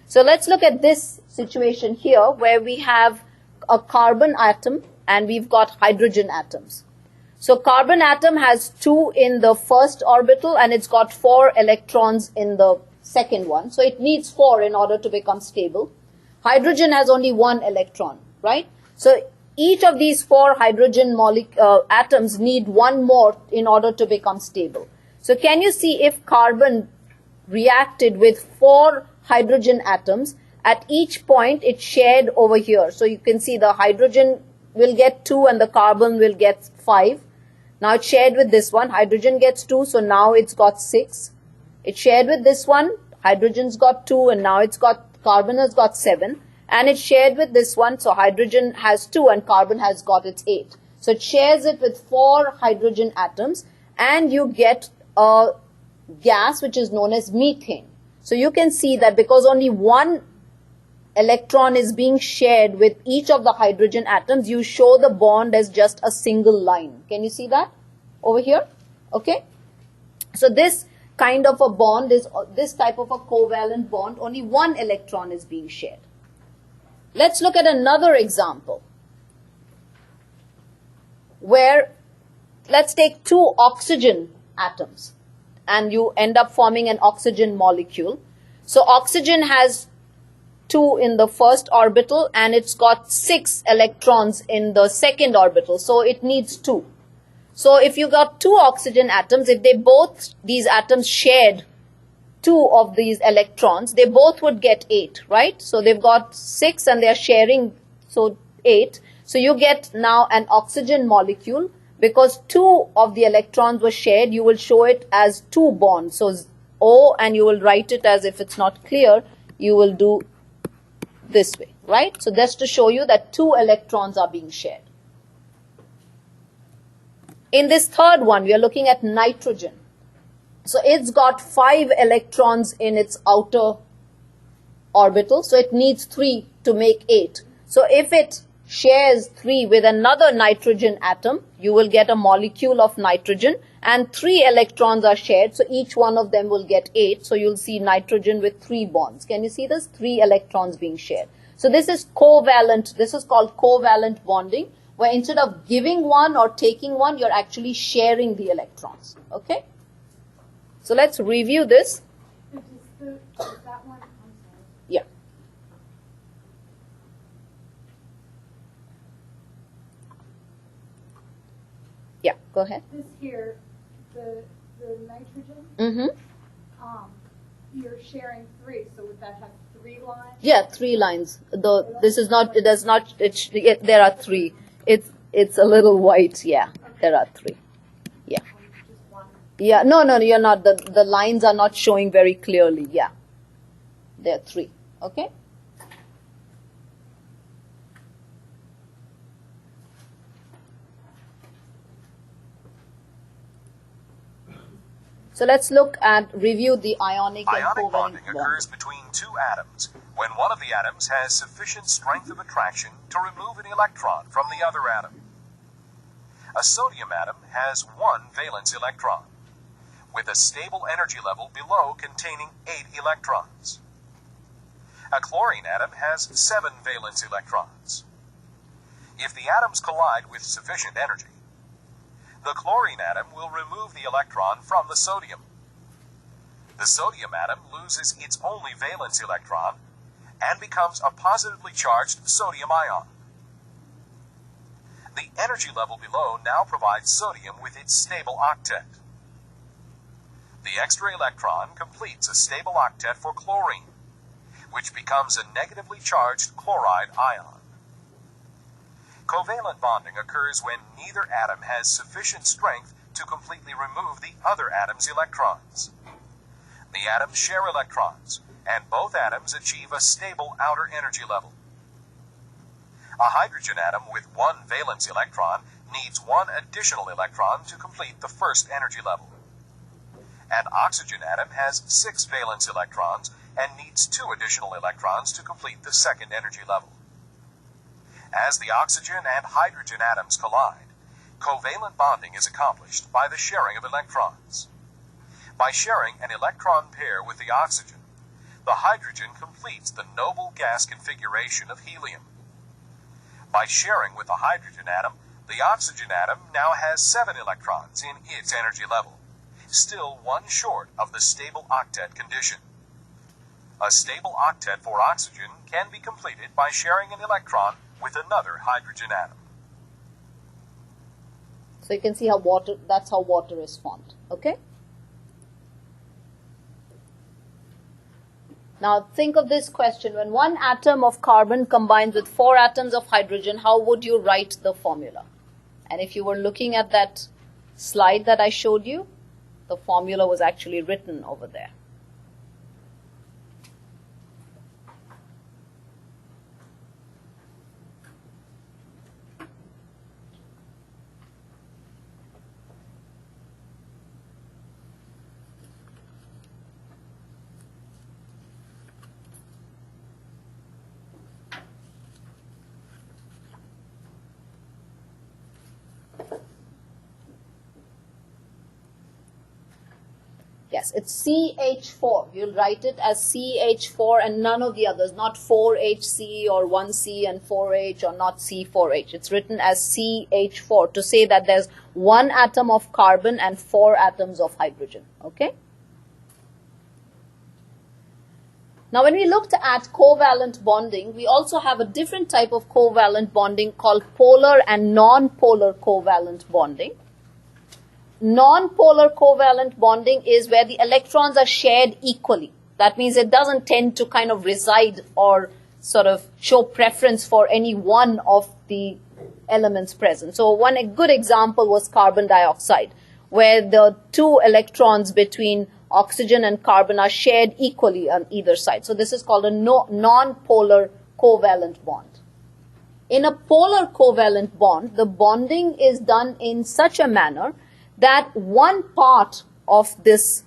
So let's look at this situation here where we have a carbon atom and we've got hydrogen atoms. So carbon atom has 2 in the first orbital and it's got 4 electrons in the second one. So it needs 4 in order to become stable. Hydrogen has only 1 electron, right? So each of these 4 hydrogen atoms need 1 more in order to become stable. So can you see if carbon reacted with 4 hydrogen atoms, at each point it shared over here. So you can see the hydrogen will get 2 and the carbon will get 5. Now it shared with this one, hydrogen gets 2, so now it's got 6. It shared with this one, hydrogen's got 2 and now carbon has got 7. And it shared with this one, so hydrogen has 2 and carbon has got its 8. So it shares it with 4 hydrogen atoms and you get a gas which is known as methane. So you can see that because only 1 electron is being shared with each of the hydrogen atoms, you show the bond as just a single line. Can you see that over here? Okay. So this kind of a bond is this type of a covalent bond, only 1 electron is being shared. Let's look at another example where let's take 2 oxygen atoms and you end up forming an oxygen molecule. So oxygen has 2 in the first orbital and it's got 6 electrons in the second orbital. So it needs 2. So if you got 2 oxygen atoms, if these atoms shared 2 of these electrons, they both would get 8, right? So they've got 6 and they're sharing, so 8. So you get now an oxygen molecule because 2 of the electrons were shared. You will show it as 2 bonds. So O, and you will write it as, if it's not clear, you will do this way, right? So just to show you that 2 electrons are being shared. In this third one, we are looking at nitrogen. So it's got 5 electrons in its outer orbital. So it needs 3 to make 8. So if it shares 3 with another nitrogen atom, you will get a molecule of nitrogen, and 3 electrons are shared. So each one of them will get 8. So you'll see nitrogen with 3 bonds. Can you see this? 3 electrons being shared. So this is covalent. This is called covalent bonding, where instead of giving one or taking one, you're actually sharing the electrons. Okay? So let's review this. Is that one? I'm sorry. Yeah. Yeah, go ahead. This here, the nitrogen, you're sharing 3, so would that have 3 lines? Yeah, 3 lines. This is not, it does not, there are 3. It's a little white, yeah. There are 3. Yeah. Just one. Yeah, no, you're not. The lines are not showing very clearly, yeah. There are 3, okay? So let's review the ionic and Ionic covalent bonding bond. occurs between 2 atoms when one of the atoms has sufficient strength of attraction to remove an electron from the other atom. A sodium atom has 1 valence electron, with a stable energy level below containing 8 electrons. A chlorine atom has 7 valence electrons. If the atoms collide with sufficient energy, the chlorine atom will remove the electron from the sodium. The sodium atom loses its only valence electron and becomes a positively charged sodium ion. The energy level below now provides sodium with its stable octet. The extra electron completes a stable octet for chlorine, which becomes a negatively charged chloride ion. Covalent bonding occurs when neither atom has sufficient strength to completely remove the other atom's electrons. The atoms share electrons, and both atoms achieve a stable outer energy level. A hydrogen atom with 1 valence electron needs 1 additional electron to complete the first energy level. An oxygen atom has 6 valence electrons and needs 2 additional electrons to complete the second energy level. As the oxygen and hydrogen atoms collide, covalent bonding is accomplished by the sharing of electrons. By sharing an electron pair with the oxygen, the hydrogen completes the noble gas configuration of helium. By sharing with the hydrogen atom, the oxygen atom now has 7 electrons in its energy level, still 1 short of the stable octet condition. A stable octet for oxygen can be completed by sharing an electron with another hydrogen atom. So you can see that's how water is formed, okay? Now think of this question. When 1 atom of carbon combines with 4 atoms of hydrogen, how would you write the formula? And if you were looking at that slide that I showed you, the formula was actually written over there. Yes, it's CH4. You'll write it as CH4 and none of the others, not 4HC or 1C and 4H or not C4H. It's written as CH4 to say that there's 1 atom of carbon and 4 atoms of hydrogen. Okay? Now, when we looked at covalent bonding, we also have a different type of covalent bonding called polar and non-polar covalent bonding. non-polar covalent bonding is where the electrons are shared equally. That means it doesn't tend to kind of reside or sort of show preference for any one of the elements present. So one good example was carbon dioxide, where the two electrons between oxygen and carbon are shared equally on either side. So this is called a non-polar covalent bond. In a polar covalent bond, the bonding is done in such a manner that one part of this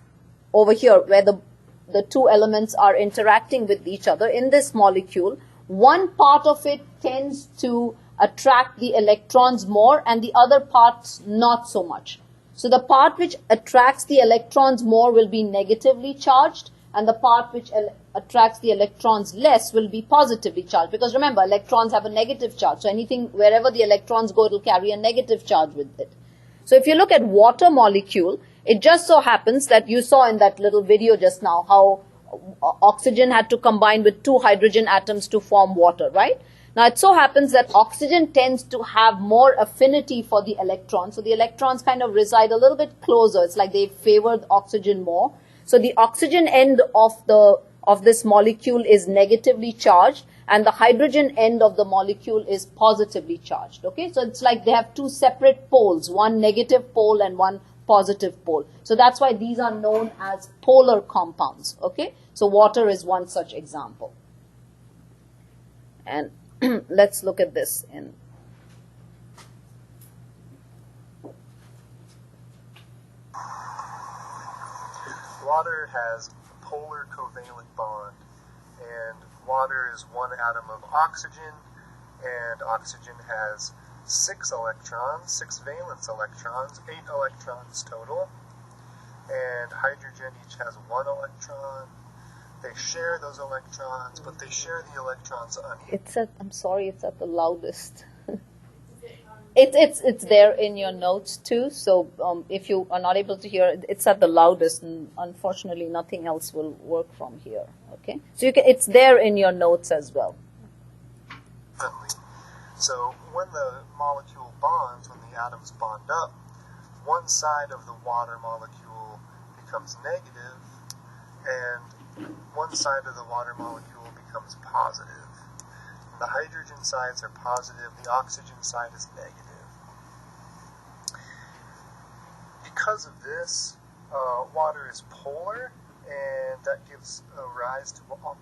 over here, where the two elements are interacting with each other in this molecule, one part of it tends to attract the electrons more and the other parts not so much. So the part which attracts the electrons more will be negatively charged, and the part which attracts the electrons less will be positively charged. Because remember, electrons have a negative charge. So anything, wherever the electrons go, it will carry a negative charge with it. So if you look at water molecule, it just so happens that you saw in that little video just now how oxygen had to combine with two hydrogen atoms to form water, right? Now it so happens that oxygen tends to have more affinity for the electrons. So the electrons kind of reside a little bit closer. It's like they favor the oxygen more. So the oxygen end of this molecule is negatively charged, and the hydrogen end of the molecule is positively charged. Okay, so it's like they have two separate poles, one negative pole and one positive pole. So that's why these are known as polar compounds. Okay, so water is one such example. And let's look at this in. Water has a polar covalent bond, and water is one atom of oxygen, and oxygen has 6 electrons, 6 valence electrons, 8 electrons total, and hydrogen each has 1 electron. They share those electrons, but they share the electrons unequally. I'm sorry, it's at the loudest. It's there in your notes too. So if you are not able to hear it, it's at the loudest, and unfortunately nothing else will work from here. Okay, so it's there in your notes as well. So when the molecule bonds, when the atoms bond up, one side of the water molecule becomes negative, and one side of the water molecule becomes positive. The hydrogen sides are positive, the oxygen side is negative. Because of this, water is polar, and that gives rise to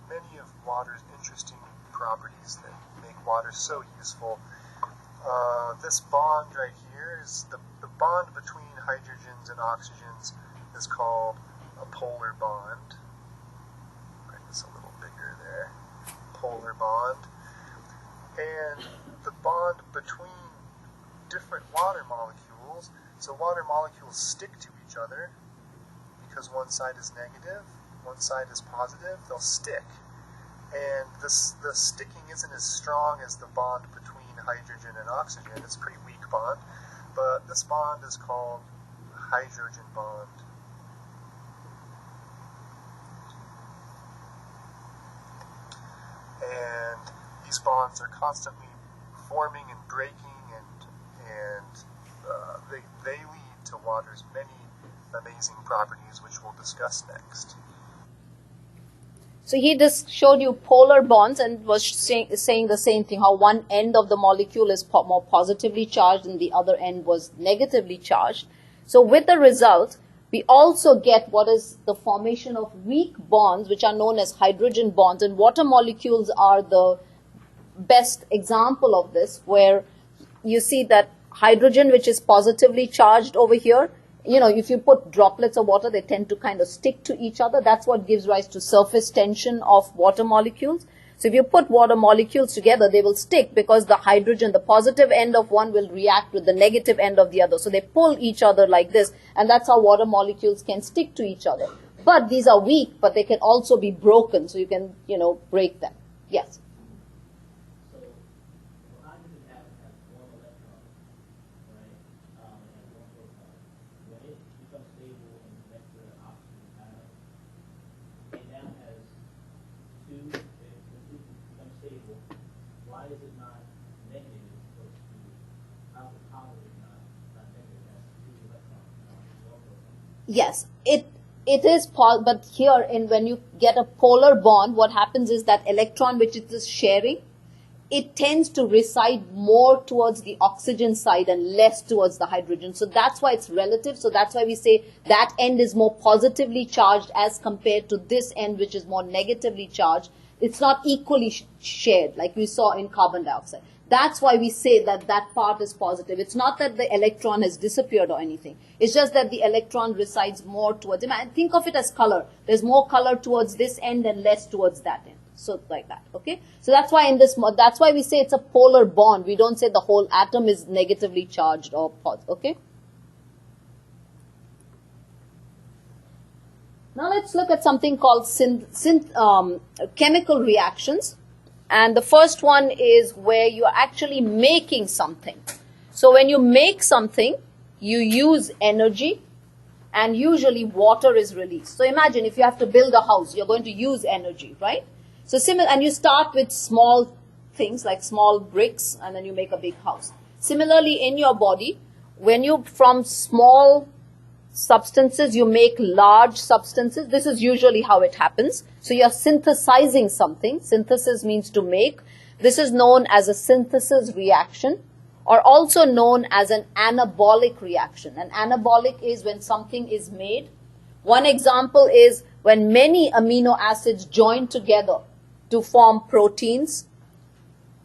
many of water's interesting properties that make water so useful. This bond right here is the bond between hydrogens and oxygens is called a polar bond. Make this a little bigger there. Polar bond. And the bond between different water molecules, so water molecules stick to each other because one side is negative, one side is positive, they'll stick. And the sticking isn't as strong as the bond between hydrogen and oxygen. It's a pretty weak bond, but this bond is called a hydrogen bond. And these bonds are constantly forming and breaking, and they lead to water's many amazing properties, which we'll discuss next. So he just showed you polar bonds and was saying the same thing, how one end of the molecule is more positively charged and the other end was negatively charged. So with the result, we also get what is the formation of weak bonds, which are known as hydrogen bonds, and water molecules are the best example of this, where you see that hydrogen, which is positively charged over here, you know, if you put droplets of water, they tend to kind of stick to each other. That's what gives rise to surface tension of water molecules. So if you put water molecules together, they will stick because the hydrogen, the positive end of one will react with the negative end of the other. So they pull each other like this, and that's how water molecules can stick to each other. But these are weak, but they can also be broken, so you can, you know, break them. Yes? Yes, it is, but here when you get a polar bond, what happens is that electron which it is sharing, it tends to reside more towards the oxygen side and less towards the hydrogen. So that's why it's relative. So that's why we say that end is more positively charged as compared to this end which is more negatively charged. It's not equally shared like we saw in carbon dioxide. That's why we say that that part is positive. It's not that the electron has disappeared or anything. It's just that the electron resides more towards it. And think of it as color. There's more color towards this end and less towards that end. So like that, okay? So that's why that's why we say it's a polar bond. We don't say the whole atom is negatively charged or positive, okay? Now let's look at something called chemical reactions. And the first one is where you're actually making something. So when you make something, you use energy and usually water is released. So imagine if you have to build a house, you're going to use energy, right? So and you start with small things like small bricks and then you make a big house. Similarly in your body, when you from small substances you make large substances. This is usually how it happens. So you're synthesizing something. Synthesis means to make. This is known as a synthesis reaction or also known as an anabolic reaction. An anabolic is when something is made. One example is when many amino acids join together to form proteins,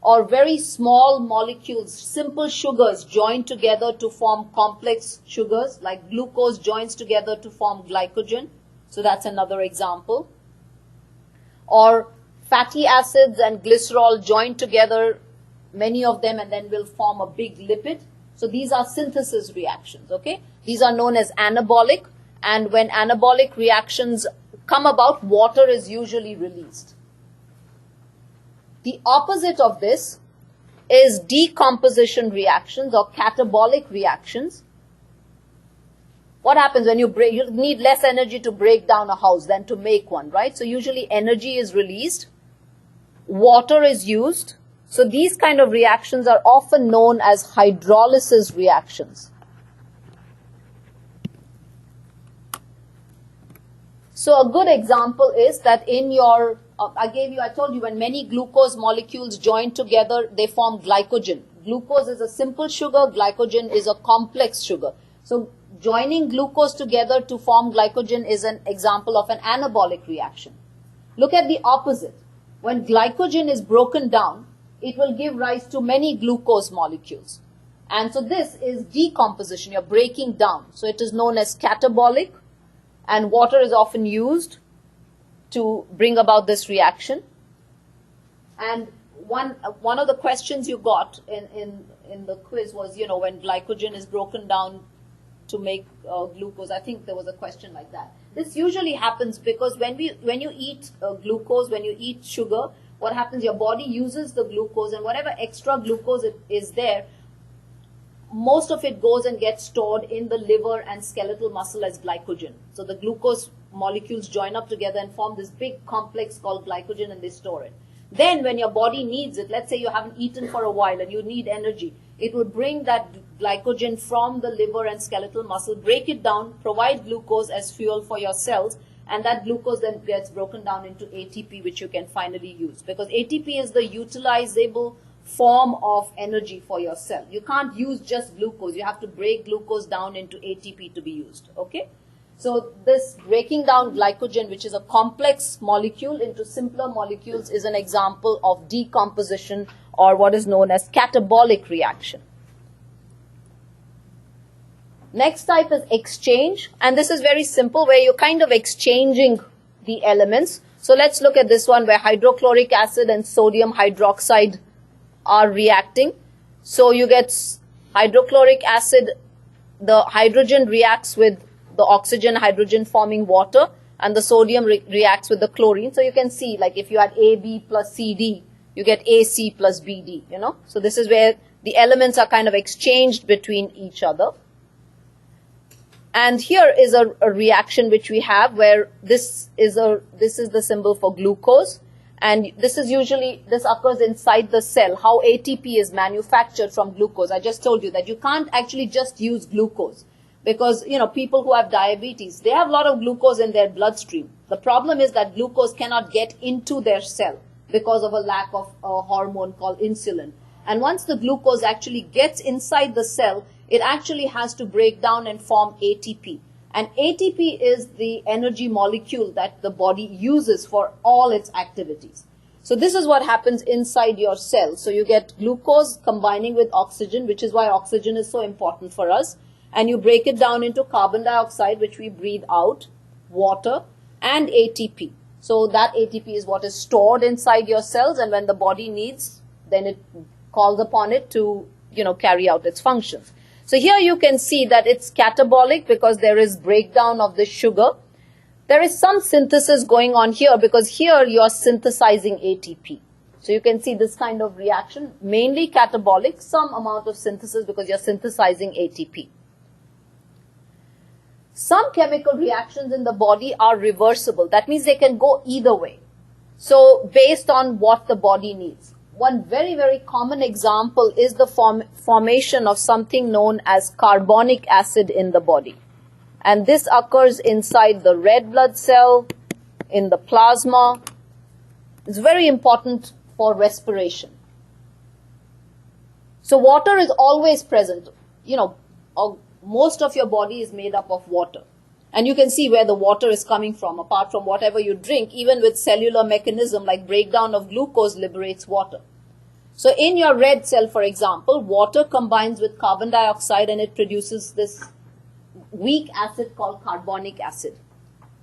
or very small molecules, simple sugars join together to form complex sugars, like glucose joins together to form glycogen. So that's another example. Or fatty acids and glycerol join together, many of them, and then will form a big lipid. So these are synthesis reactions, okay? These are known as anabolic, and when anabolic reactions come about, water is usually released. The opposite of this is decomposition reactions or catabolic reactions. What happens when you need less energy to break down a house than to make one, right? So usually energy is released, water is used. So these kind of reactions are often known as hydrolysis reactions. So a good example is that in your I told you when many glucose molecules join together, they form glycogen. Glucose is a simple sugar, glycogen is a complex sugar. So joining glucose together to form glycogen is an example of an anabolic reaction. Look at the opposite. When glycogen is broken down, it will give rise to many glucose molecules. And so this is decomposition, you're breaking down. So it is known as catabolic, and water is often used to bring about this reaction. And one of the questions you got in the quiz was, you know, when glycogen is broken down to make glucose. I think there was a question like that. This usually happens because when you eat glucose, when you eat sugar, what happens, your body uses the glucose, and whatever extra glucose is there, most of it goes and gets stored in the liver and skeletal muscle as glycogen. So the glucose molecules join up together and form this big complex called glycogen, and they store it. Then when your body needs it, let's say you haven't eaten for a while and you need energy, it will bring that glycogen from the liver and skeletal muscle, break it down, provide glucose as fuel for your cells, and that glucose then gets broken down into ATP, which you can finally use. Because ATP is the utilizable form of energy for your cell. You can't use just glucose. You have to break glucose down into ATP to be used, okay? So this breaking down glycogen, which is a complex molecule, into simpler molecules is an example of decomposition, or what is known as catabolic reaction. Next type is exchange, and this is very simple, where you're kind of exchanging the elements. So let's look at this one where hydrochloric acid and sodium hydroxide are reacting. So you get hydrochloric acid, the hydrogen reacts with the oxygen, hydrogen forming water, and the sodium reacts with the chlorine. So you can see, like if you had AB plus CD, you get AC plus BD, you know. So this is where the elements are kind of exchanged between each other. And here is a reaction which we have where this is the symbol for glucose. And this occurs inside the cell, how ATP is manufactured from glucose. I just told you that you can't actually just use glucose. because, people who have diabetes, they have a lot of glucose in their bloodstream. The problem is that glucose cannot get into their cell because of a lack of a hormone called insulin. And once the glucose actually gets inside the cell, it actually has to break down and form ATP. And ATP is the energy molecule that the body uses for all its activities. So this is what happens inside your cell. So you get glucose combining with oxygen, which is why oxygen is so important for us. And you break it down into carbon dioxide, which we breathe out, water, and ATP. So that ATP is what is stored inside your cells, and when the body needs, then it calls upon it to, carry out its functions. So here you can see that it's catabolic because there is breakdown of the sugar. There is some synthesis going on here because here you are synthesizing ATP. So you can see this kind of reaction, mainly catabolic, some amount of synthesis because you're synthesizing ATP. Some chemical reactions in the body are reversible. That means they can go either way. So based on what the body needs. One very, very common example is the formation of something known as carbonic acid in the body. And this occurs inside the red blood cell, in the plasma. It's very important for respiration. So water is always present. Most of your body is made up of water. And you can see where the water is coming from, apart from whatever you drink, even with cellular mechanism like breakdown of glucose liberates water. So in your red cell, for example, water combines with carbon dioxide and it produces this weak acid called carbonic acid.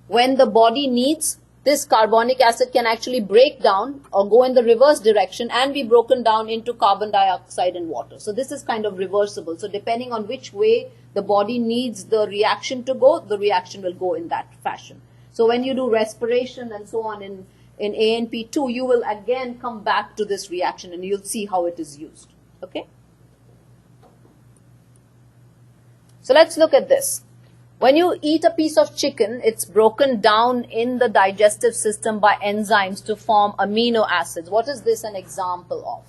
When the body needs, this carbonic acid can actually break down or go in the reverse direction and be broken down into carbon dioxide and water. So this is kind of reversible. So depending on which way the body needs the reaction to go, the reaction will go in that fashion. So when you do respiration and so on in ANP2, you will again come back to this reaction and you'll see how it is used. Okay? So let's look at this. When you eat a piece of chicken, it's broken down in the digestive system by enzymes to form amino acids. What is this an example of?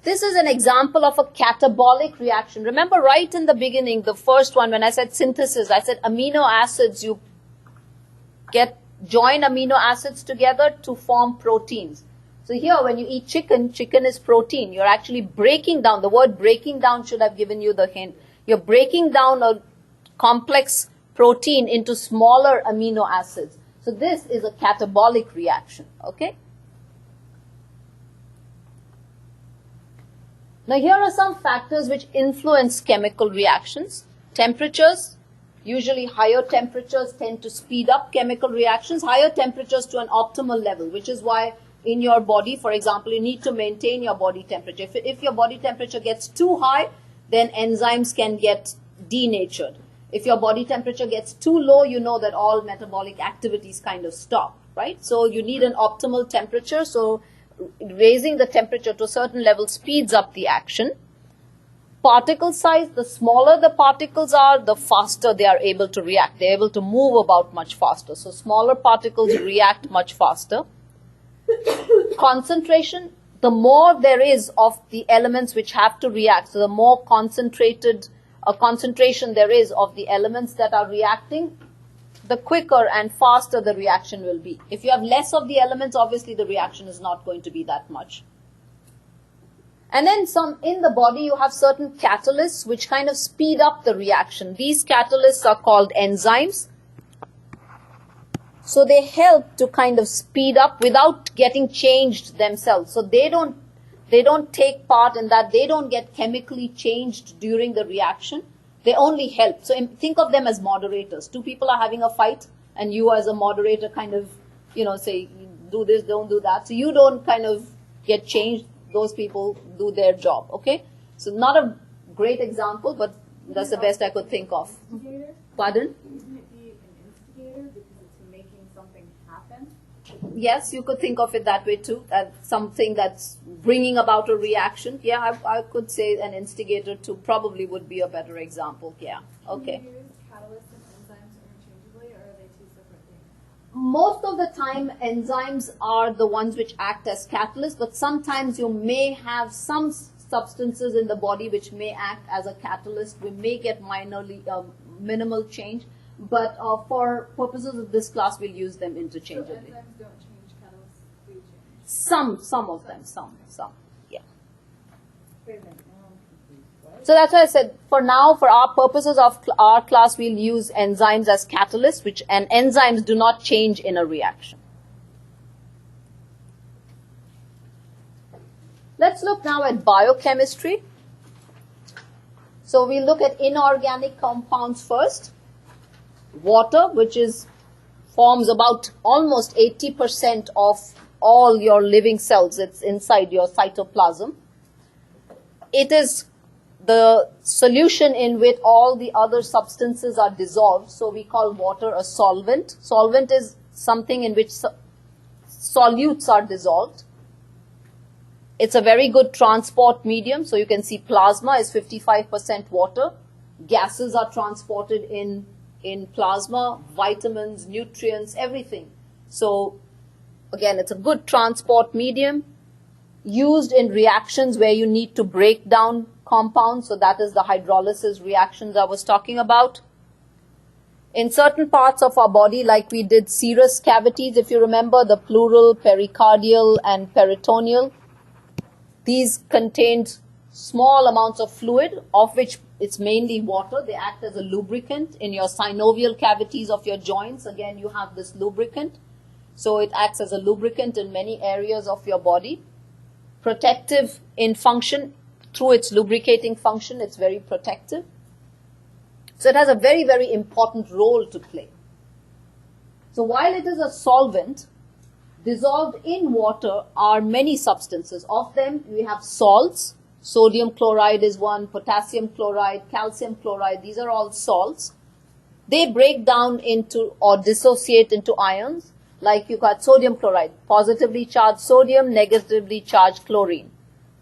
This is an example of a catabolic reaction. Remember right in the beginning, the first one, when I said synthesis, I said amino acids, you join amino acids together to form proteins. So here when you eat chicken, chicken is protein. You're actually breaking down, the word breaking down should have given you the hint. You're breaking down a complex protein into smaller amino acids. So this is a catabolic reaction, okay? Now here are some factors which influence chemical reactions. Temperatures, usually higher temperatures tend to speed up chemical reactions, higher temperatures to an optimal level, which is why in your body, for example, you need to maintain your body temperature. If your body temperature gets too high, then enzymes can get denatured. If your body temperature gets too low, you know that all metabolic activities kind of stop, right? So you need an optimal temperature. So raising the temperature to a certain level speeds up the action. Particle size, the smaller the particles are, the faster they are able to react. They're able to move about much faster. So smaller particles react much faster. Concentration, the more there is of the elements which have to react, so the more concentrated a concentration there is of the elements that are reacting, the quicker and faster the reaction will be. If you have less of the elements, obviously the reaction is not going to be that much. And then in the body you have certain catalysts which kind of speed up the reaction. These catalysts are called enzymes. So they help to kind of speed up without getting changed themselves. So they don't take part in that. They don't get chemically changed during the reaction. They only help. So think of them as moderators. Two people are having a fight and you as a moderator kind of, say, do this, don't do that. So you don't kind of get changed. Those people do their job, okay? So not a great example, but that's the best I could think of. Instigator? Pardon? Wouldn't it be an instigator? yes, you could think of it that way too. That something that's bringing about a reaction. Yeah, I could say an instigator too probably would be a better example. Yeah. Okay. Can you use catalysts and enzymes interchangeably, or are they two separate things? Most of the time, enzymes are the ones which act as catalysts, but sometimes you may have some substances in the body which may act as a catalyst. We may get minimal change, but for purposes of this class, we'll use them So interchangeably. enzymes don't change, catalysts do change. Some of them, some, yeah. Wait a minute, now I'm confused. What? So that's why I said, for now, for our purposes of our class, we'll use enzymes as catalysts, and enzymes do not change in a reaction. Let's look now at biochemistry. So we look at inorganic compounds first. Water, which forms about almost 80% of all your living cells. It's inside your cytoplasm. It is the solution in which all the other substances are dissolved. So we call water a solvent. Solvent is something in which solutes are dissolved. It's a very good transport medium. So you can see plasma is 55% water. Gases are transported in plasma, vitamins, nutrients, everything. So again, it's a good transport medium used in reactions where you need to break down compounds. So that is the hydrolysis reactions I was talking about. In certain parts of our body, like we did serous cavities, if you remember, the pleural, pericardial, and peritoneal, these contained small amounts of fluid, of which it's mainly water. They act as a lubricant. In your synovial cavities of your joints, again, you have this lubricant. So it acts as a lubricant in many areas of your body. Protective in function, through its lubricating function, it's very protective. So it has a very, very important role to play. So while it is a solvent, dissolved in water are many substances. Of them, we have salts. Sodium chloride is one, potassium chloride, calcium chloride. These are all salts. They break down into or dissociate into ions. Like you got sodium chloride, positively charged sodium, negatively charged chlorine.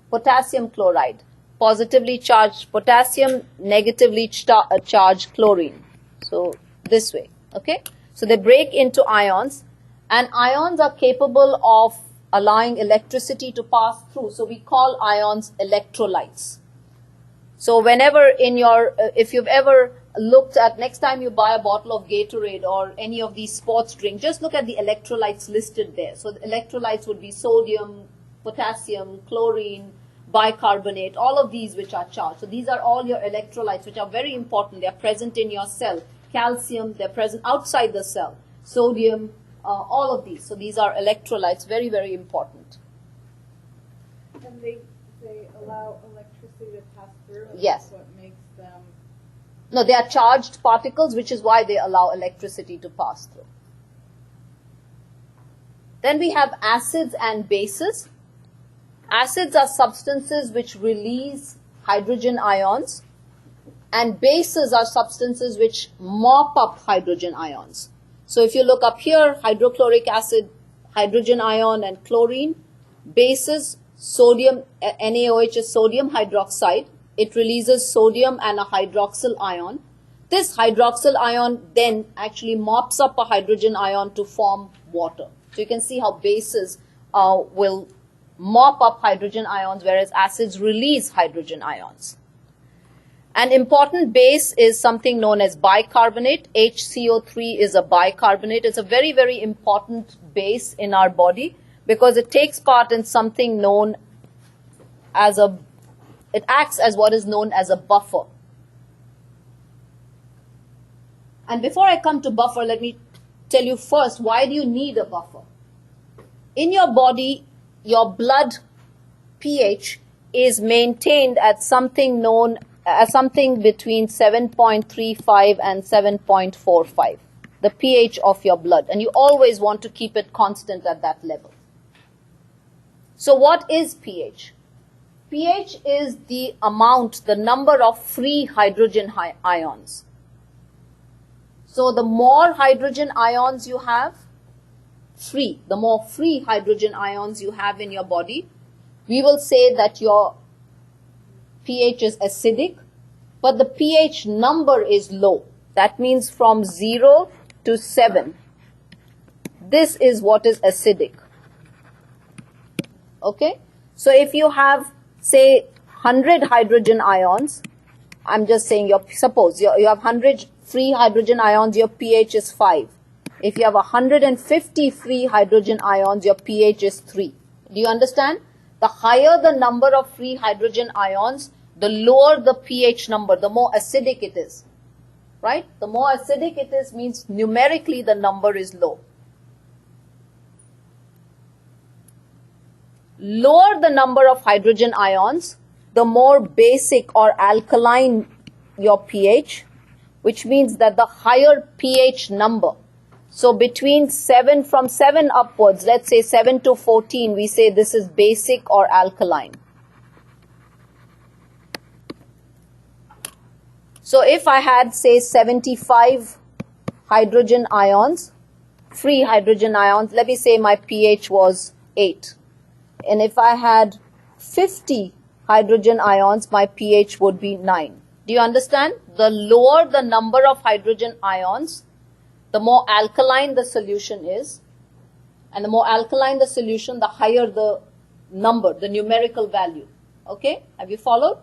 Potassium chloride, positively charged potassium, negatively charged chlorine. So this way, okay? So they break into ions, and ions are capable of allowing electricity to pass through. So we call ions electrolytes. So whenever in your, if you've ever looked at, next time you buy a bottle of Gatorade or any of these sports drinks, just look at the electrolytes listed there. So the electrolytes would be sodium, potassium, chlorine, bicarbonate, all of these which are charged. So these are all your electrolytes which are very important. They are present in your cell. Calcium, they're present outside the cell. Sodium, all of these. So these are electrolytes, very, very important. And they allow electricity to pass through. And Yes. That's what makes them. No, they are charged particles, which is why they allow electricity to pass through. Then we have acids and bases. Acids are substances which release hydrogen ions, and bases are substances which mop up hydrogen ions. So if you look up here, hydrochloric acid, hydrogen ion, and chlorine. Bases, sodium, NaOH is sodium hydroxide. It releases sodium and a hydroxyl ion. This hydroxyl ion then actually mops up a hydrogen ion to form water. So you can see how bases will mop up hydrogen ions, whereas acids release hydrogen ions. An important base is something known as bicarbonate. HCO3 is a bicarbonate. It's a very, very important base in our body because it takes part in something known as it acts as what is known as a buffer. And before I come to buffer, let me tell you first, why do you need a buffer? In your body, your blood pH is maintained at something known as something between 7.35 and 7.45, the pH of your blood. And you always want to keep it constant at that level. So what is pH? pH is the amount, the number of free hydrogen ions. So the more hydrogen ions you have, free, the more free hydrogen ions you have in your body, we will say that your pH is acidic, but the pH number is low. That means from 0 to 7. This is what is acidic. Okay? So if you have, say, 100 hydrogen ions, I'm just saying, suppose you have 100 free hydrogen ions, your pH is 5. If you have 150 free hydrogen ions, your pH is 3. Do you understand? The higher the number of free hydrogen ions, the lower the pH number, the more acidic it is. Right? The more acidic it is means numerically the number is low. Lower the number of hydrogen ions, the more basic or alkaline your pH, which means that the higher pH number. So between 7, from 7 upwards, let's say 7 to 14, we say this is basic or alkaline. So if I had, say, 75 hydrogen ions, free hydrogen ions, let me say my pH was 8. And if I had 50 hydrogen ions, my pH would be 9. Do you understand? The lower the number of hydrogen ions, the more alkaline the solution is. And the more alkaline the solution, the higher the number, the numerical value. Okay? Have you followed?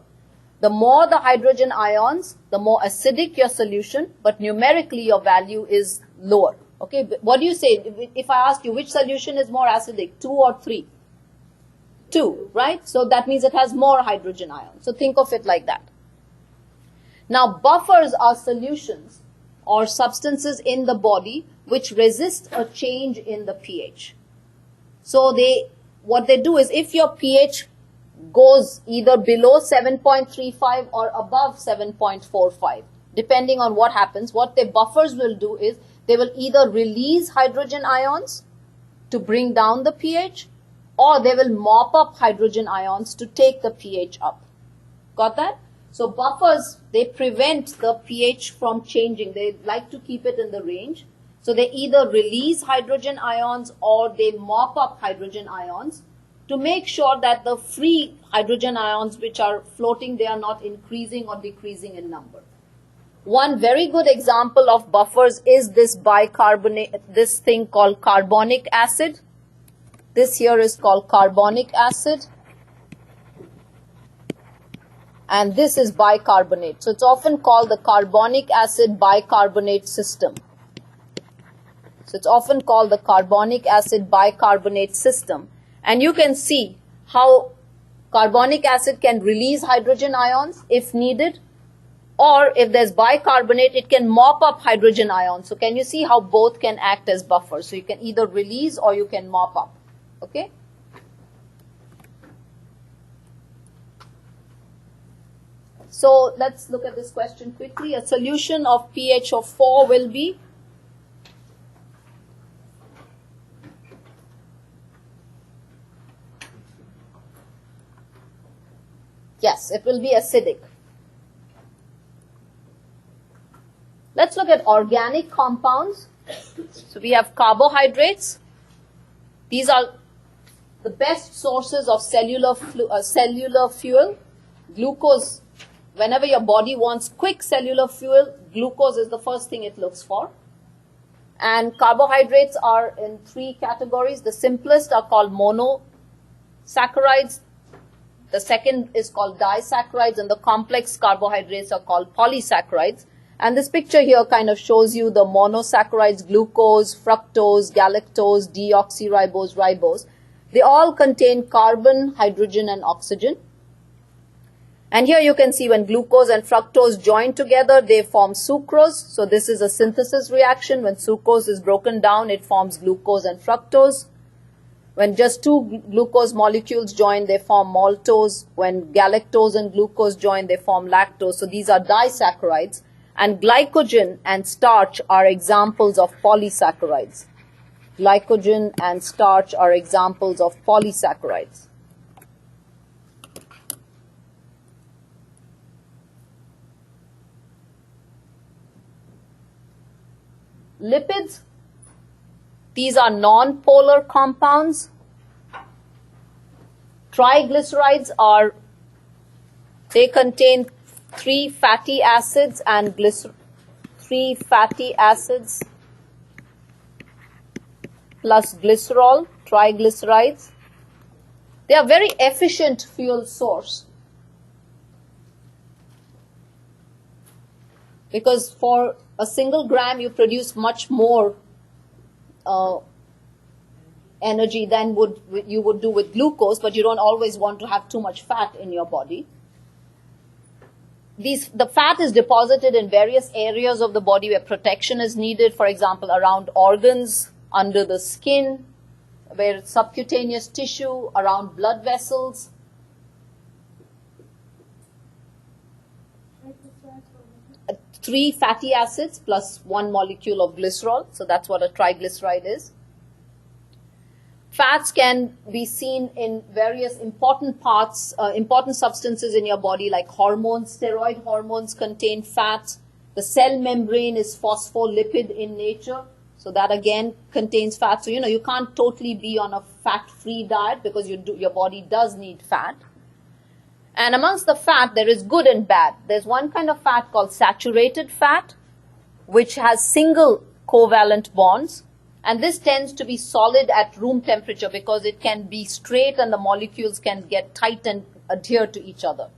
The more the hydrogen ions, the more acidic your solution, but numerically your value is lower. Okay? What do you say? If I ask you which solution is more acidic, 2 or 3? 2, right? So that means it has more hydrogen ions. So think of it like that. Now buffers are solutions or substances in the body which resist a change in the pH. So what they do is, if your pH goes either below 7.35 or above 7.45, depending on what happens, what the buffers will do is they will either release hydrogen ions to bring down the pH, or they will mop up hydrogen ions to take the pH up. Got that? So buffers, they prevent the pH from changing. They like to keep it in the range. So they either release hydrogen ions or they mop up hydrogen ions to make sure that the free hydrogen ions which are floating, they are not increasing or decreasing in number. One very good example of buffers is this bicarbonate, this thing called carbonic acid. This here is called carbonic acid. And this is bicarbonate. So it's often called the carbonic acid bicarbonate system. So it's often called the carbonic acid bicarbonate system. And you can see how carbonic acid can release hydrogen ions if needed. Or if there's bicarbonate, it can mop up hydrogen ions. So can you see how both can act as buffers? So you can either release or you can mop up. Okay? So let's look at this question quickly. A solution of pH of 4 will be? Yes, it will be acidic. Let's look at organic compounds. So we have carbohydrates. These are the best sources of cellular fuel. Glucose, whenever your body wants quick cellular fuel, glucose is the first thing it looks for. And carbohydrates are in 3 categories. The simplest are called monosaccharides. The second is called disaccharides, and the complex carbohydrates are called polysaccharides. And this picture here kind of shows you the monosaccharides: glucose, fructose, galactose, deoxyribose, ribose. They all contain carbon, hydrogen, and oxygen. And here you can see when glucose and fructose join together, they form sucrose. So this is a synthesis reaction. When sucrose is broken down, it forms glucose and fructose. When just 2 glucose molecules join, they form maltose. When galactose and glucose join, they form lactose. So these are disaccharides. And glycogen and starch are examples of polysaccharides. Glycogen and starch are examples of polysaccharides. Lipids, These are non-polar compounds. Triglycerides they contain 3 fatty acids and 3 fatty acids plus glycerol, triglycerides. They are very efficient fuel source because for a single gram you produce much more energy than you would do with glucose, but you don't always want to have too much fat in your body. The fat is deposited in various areas of the body where protection is needed, for example, around organs, under the skin, where subcutaneous tissue, around blood vessels. Three fatty acids plus 1 molecule of glycerol, so that's what a triglyceride is. Fats can be seen in various important parts, important substances in your body like hormones. Steroid hormones contain fats. The cell membrane is phospholipid in nature, so that again contains fat. So, you can't totally be on a fat-free diet because your body does need fat. And amongst the fat, there is good and bad. There's one kind of fat called saturated fat, which has single covalent bonds. And this tends to be solid at room temperature because it can be straight and the molecules can get tight and adhere to each other.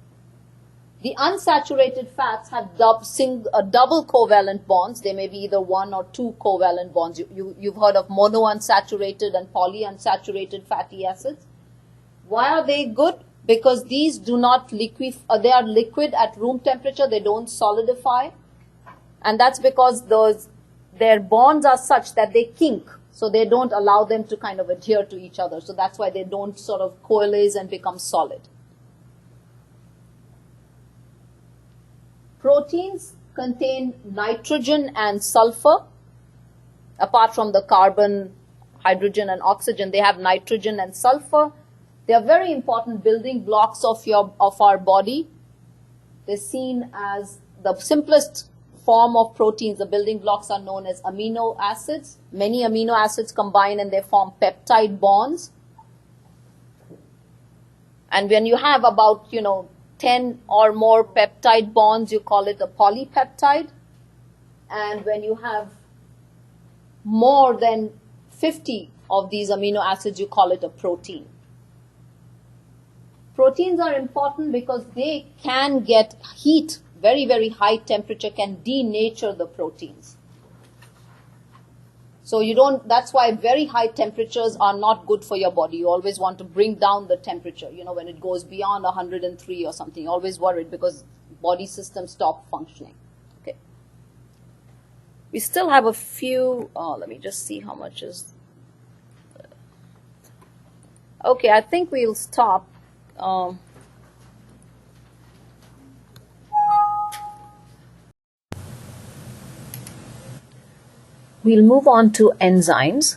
The unsaturated fats have double covalent bonds. They may be either 1 or 2 covalent bonds. You've heard of monounsaturated and polyunsaturated fatty acids. Why are they good? Because these do not they are liquid at room temperature. They don't solidify. And that's because their bonds are such that they kink, so they don't allow them to kind of adhere to each other. So that's why they don't sort of coalesce and become solid. Proteins contain nitrogen and sulfur. Apart from the carbon, hydrogen and oxygen, they have nitrogen and sulfur. They are very important building blocks of our body. They're seen as the simplest form of proteins. The building blocks are known as amino acids. Many amino acids combine and they form peptide bonds. And when you have about, 10 or more peptide bonds, you call it a polypeptide. And when you have more than 50 of these amino acids, you call it a protein. Proteins are important because they can get heat. Very, very high temperature can denature the proteins. So that's why very high temperatures are not good for your body. You always want to bring down the temperature. When it goes beyond 103 or something, you're always worried because body systems stop functioning. Okay. We still have a few, let me just see how much is. Okay, I think we'll stop. We'll move on to enzymes,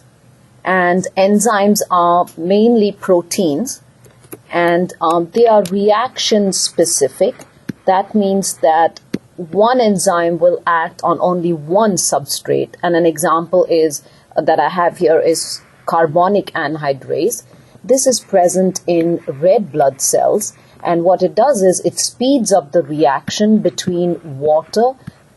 and enzymes are mainly proteins, and they are reaction specific. That means that one enzyme will act on only one substrate, and an example that I have here is carbonic anhydrase. This is present in red blood cells, and what it does is it speeds up the reaction between water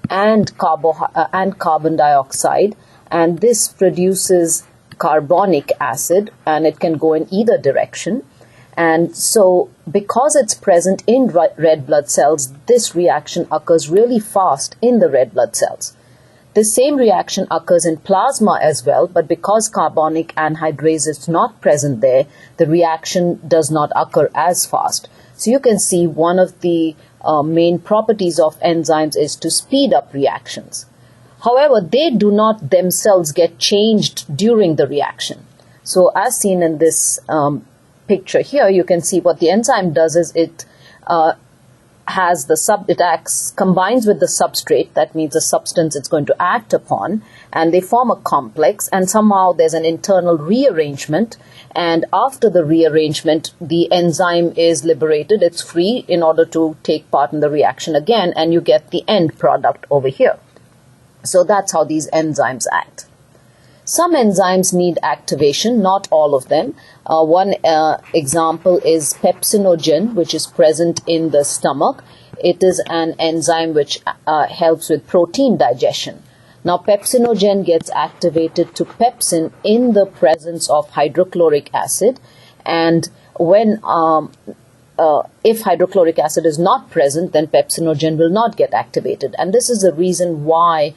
and carbon dioxide, and this produces carbonic acid, and it can go in either direction. And so because it's present in red blood cells, this reaction occurs really fast in the red blood cells. The same reaction occurs in plasma as well, but because carbonic anhydrase is not present there, the reaction does not occur as fast. So you can see one of the main properties of enzymes is to speed up reactions. However, they do not themselves get changed during the reaction. So as seen in this picture here, you can see what the enzyme does is it combines with the substrate, that means the substance it's going to act upon, and they form a complex, and somehow there's an internal rearrangement, and after the rearrangement, the enzyme is liberated, it's free in order to take part in the reaction again, and you get the end product over here. So that's how these enzymes act. Some enzymes need activation, not all of them. One example is pepsinogen, which is present in the stomach. It is an enzyme which helps with protein digestion. Now, pepsinogen gets activated to pepsin in the presence of hydrochloric acid, and when if hydrochloric acid is not present, then pepsinogen will not get activated. And this is the reason why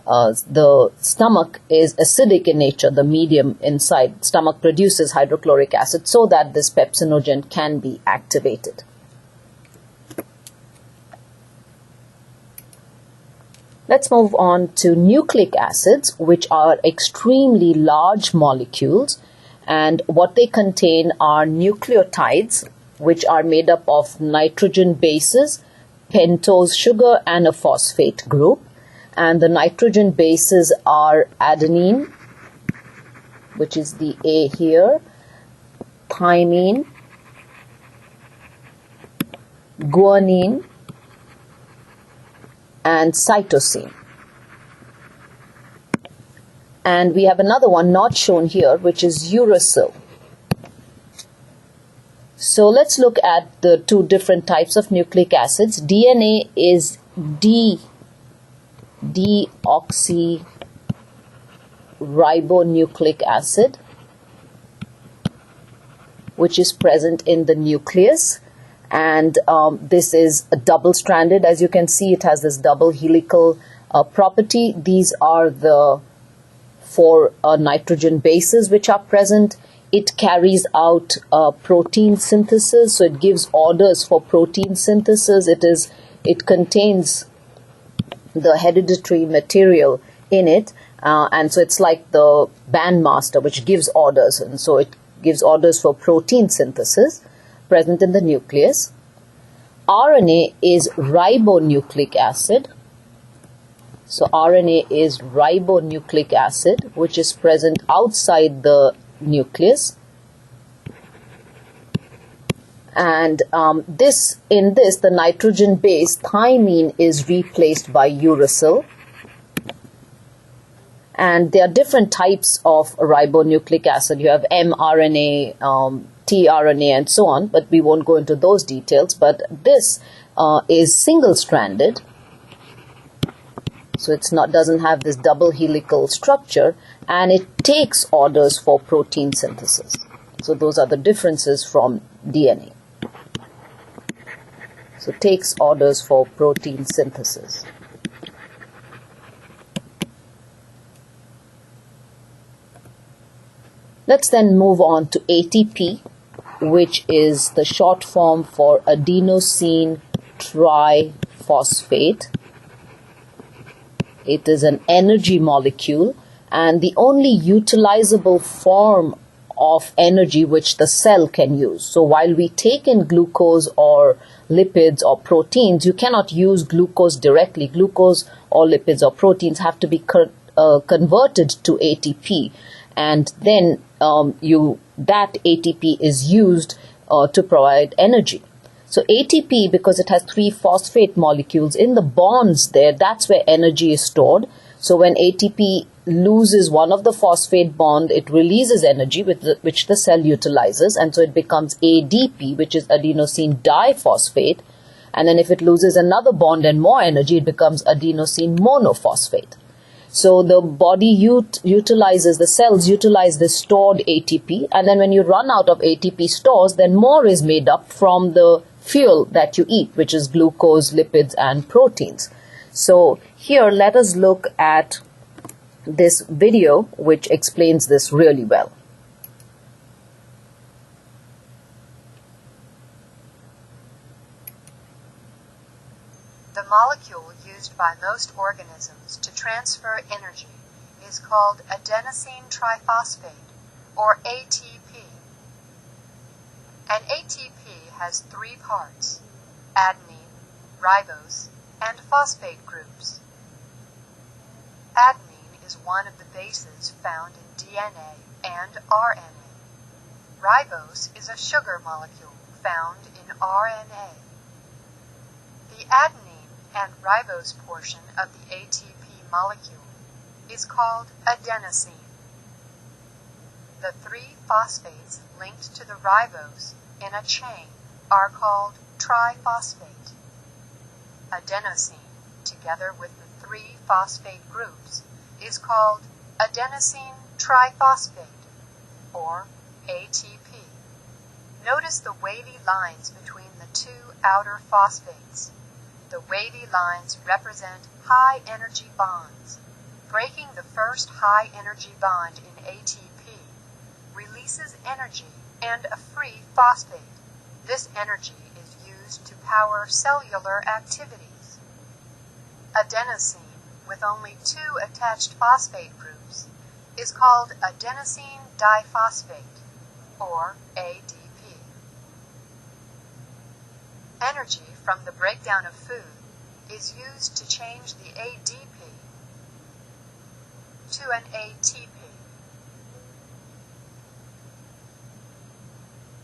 the stomach is acidic in nature. The medium inside stomach produces hydrochloric acid so that this pepsinogen can be activated. Let's move on to nucleic acids, which are extremely large molecules, and what they contain are nucleotides, which are made up of nitrogen bases, pentose sugar, and a phosphate group. And the nitrogen bases are adenine, which is the A here, thymine, guanine, and cytosine. And we have another one not shown here, which is uracil. So let's look at the two different types of nucleic acids. DNA is deoxyribonucleic acid, which is present in the nucleus. And this is a double-stranded. As you can see, it has this double helical property. These are the 4 nitrogen bases which are present. It carries out protein synthesis, so it gives orders for protein synthesis. It contains the hereditary material in it, and so it's like the bandmaster which gives orders, and so it gives orders for protein synthesis present in the nucleus. RNA is ribonucleic acid. So RNA is ribonucleic acid, which is present outside the nucleus. And in this, the nitrogen base thymine is replaced by uracil. And there are different types of ribonucleic acid. You have mRNA, tRNA, and so on, but we won't go into those details. But this is single-stranded, so it's doesn't have this double helical structure, and it takes orders for protein synthesis. So those are the differences from DNA. So takes orders for protein synthesis. Let's then move on to ATP, which is the short form for adenosine triphosphate. It is an energy molecule and the only utilizable form of energy which the cell can use. So while we take in glucose or lipids or proteins, you cannot use glucose directly. Glucose or lipids or proteins have to be converted to ATP, and then that ATP is used to provide energy. So ATP, because it has 3 phosphate molecules in the bonds there, that's where energy is stored. So when ATP loses one of the phosphate bond, it releases energy which the cell utilizes, and so it becomes ADP, which is adenosine diphosphate. And then if it loses another bond and more energy, it becomes adenosine monophosphate. So the body the cells utilize the stored ATP, and then when you run out of ATP stores, then more is made up from the fuel that you eat, which is glucose, lipids, and proteins. So here, let us look at this video which explains this really well. The molecule used by most organisms to transfer energy is called adenosine triphosphate, or ATP. An ATP has 3 parts: adenine, ribose, and phosphate groups. Adenine is one of the bases found in DNA and RNA. Ribose is a sugar molecule found in RNA. The adenine and ribose portion of the ATP molecule is called adenosine. The 3 phosphates linked to the ribose in a chain are called triphosphate. Adenosine, together with the 3 phosphate groups, is called adenosine triphosphate, or ATP. Notice the wavy lines between the 2 outer phosphates. The wavy lines represent high-energy bonds. Breaking the first high-energy bond in ATP releases energy and a free phosphate. This energy is used to power cellular activities. Adenosine, with only 2 attached phosphate groups, is called adenosine diphosphate, or ADP. Energy from the breakdown of food is used to change the ADP to an ATP.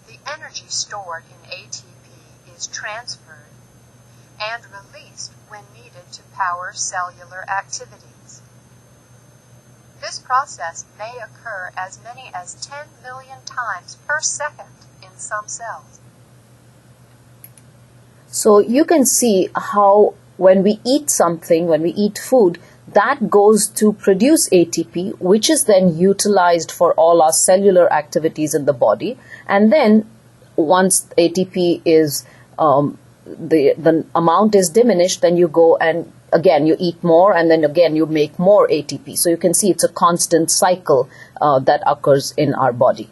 The energy stored in ATP is transferred and released when needed to power cellular activities. This process may occur as many as 10 million times per second in some cells. So you can see how when we eat something, when we eat food, that goes to produce ATP, which is then utilized for all our cellular activities in the body. And then once ATP is, the amount is diminished, then you go and again you eat more, and then again you make more ATP. So you can see it's a constant cycle that occurs in our body.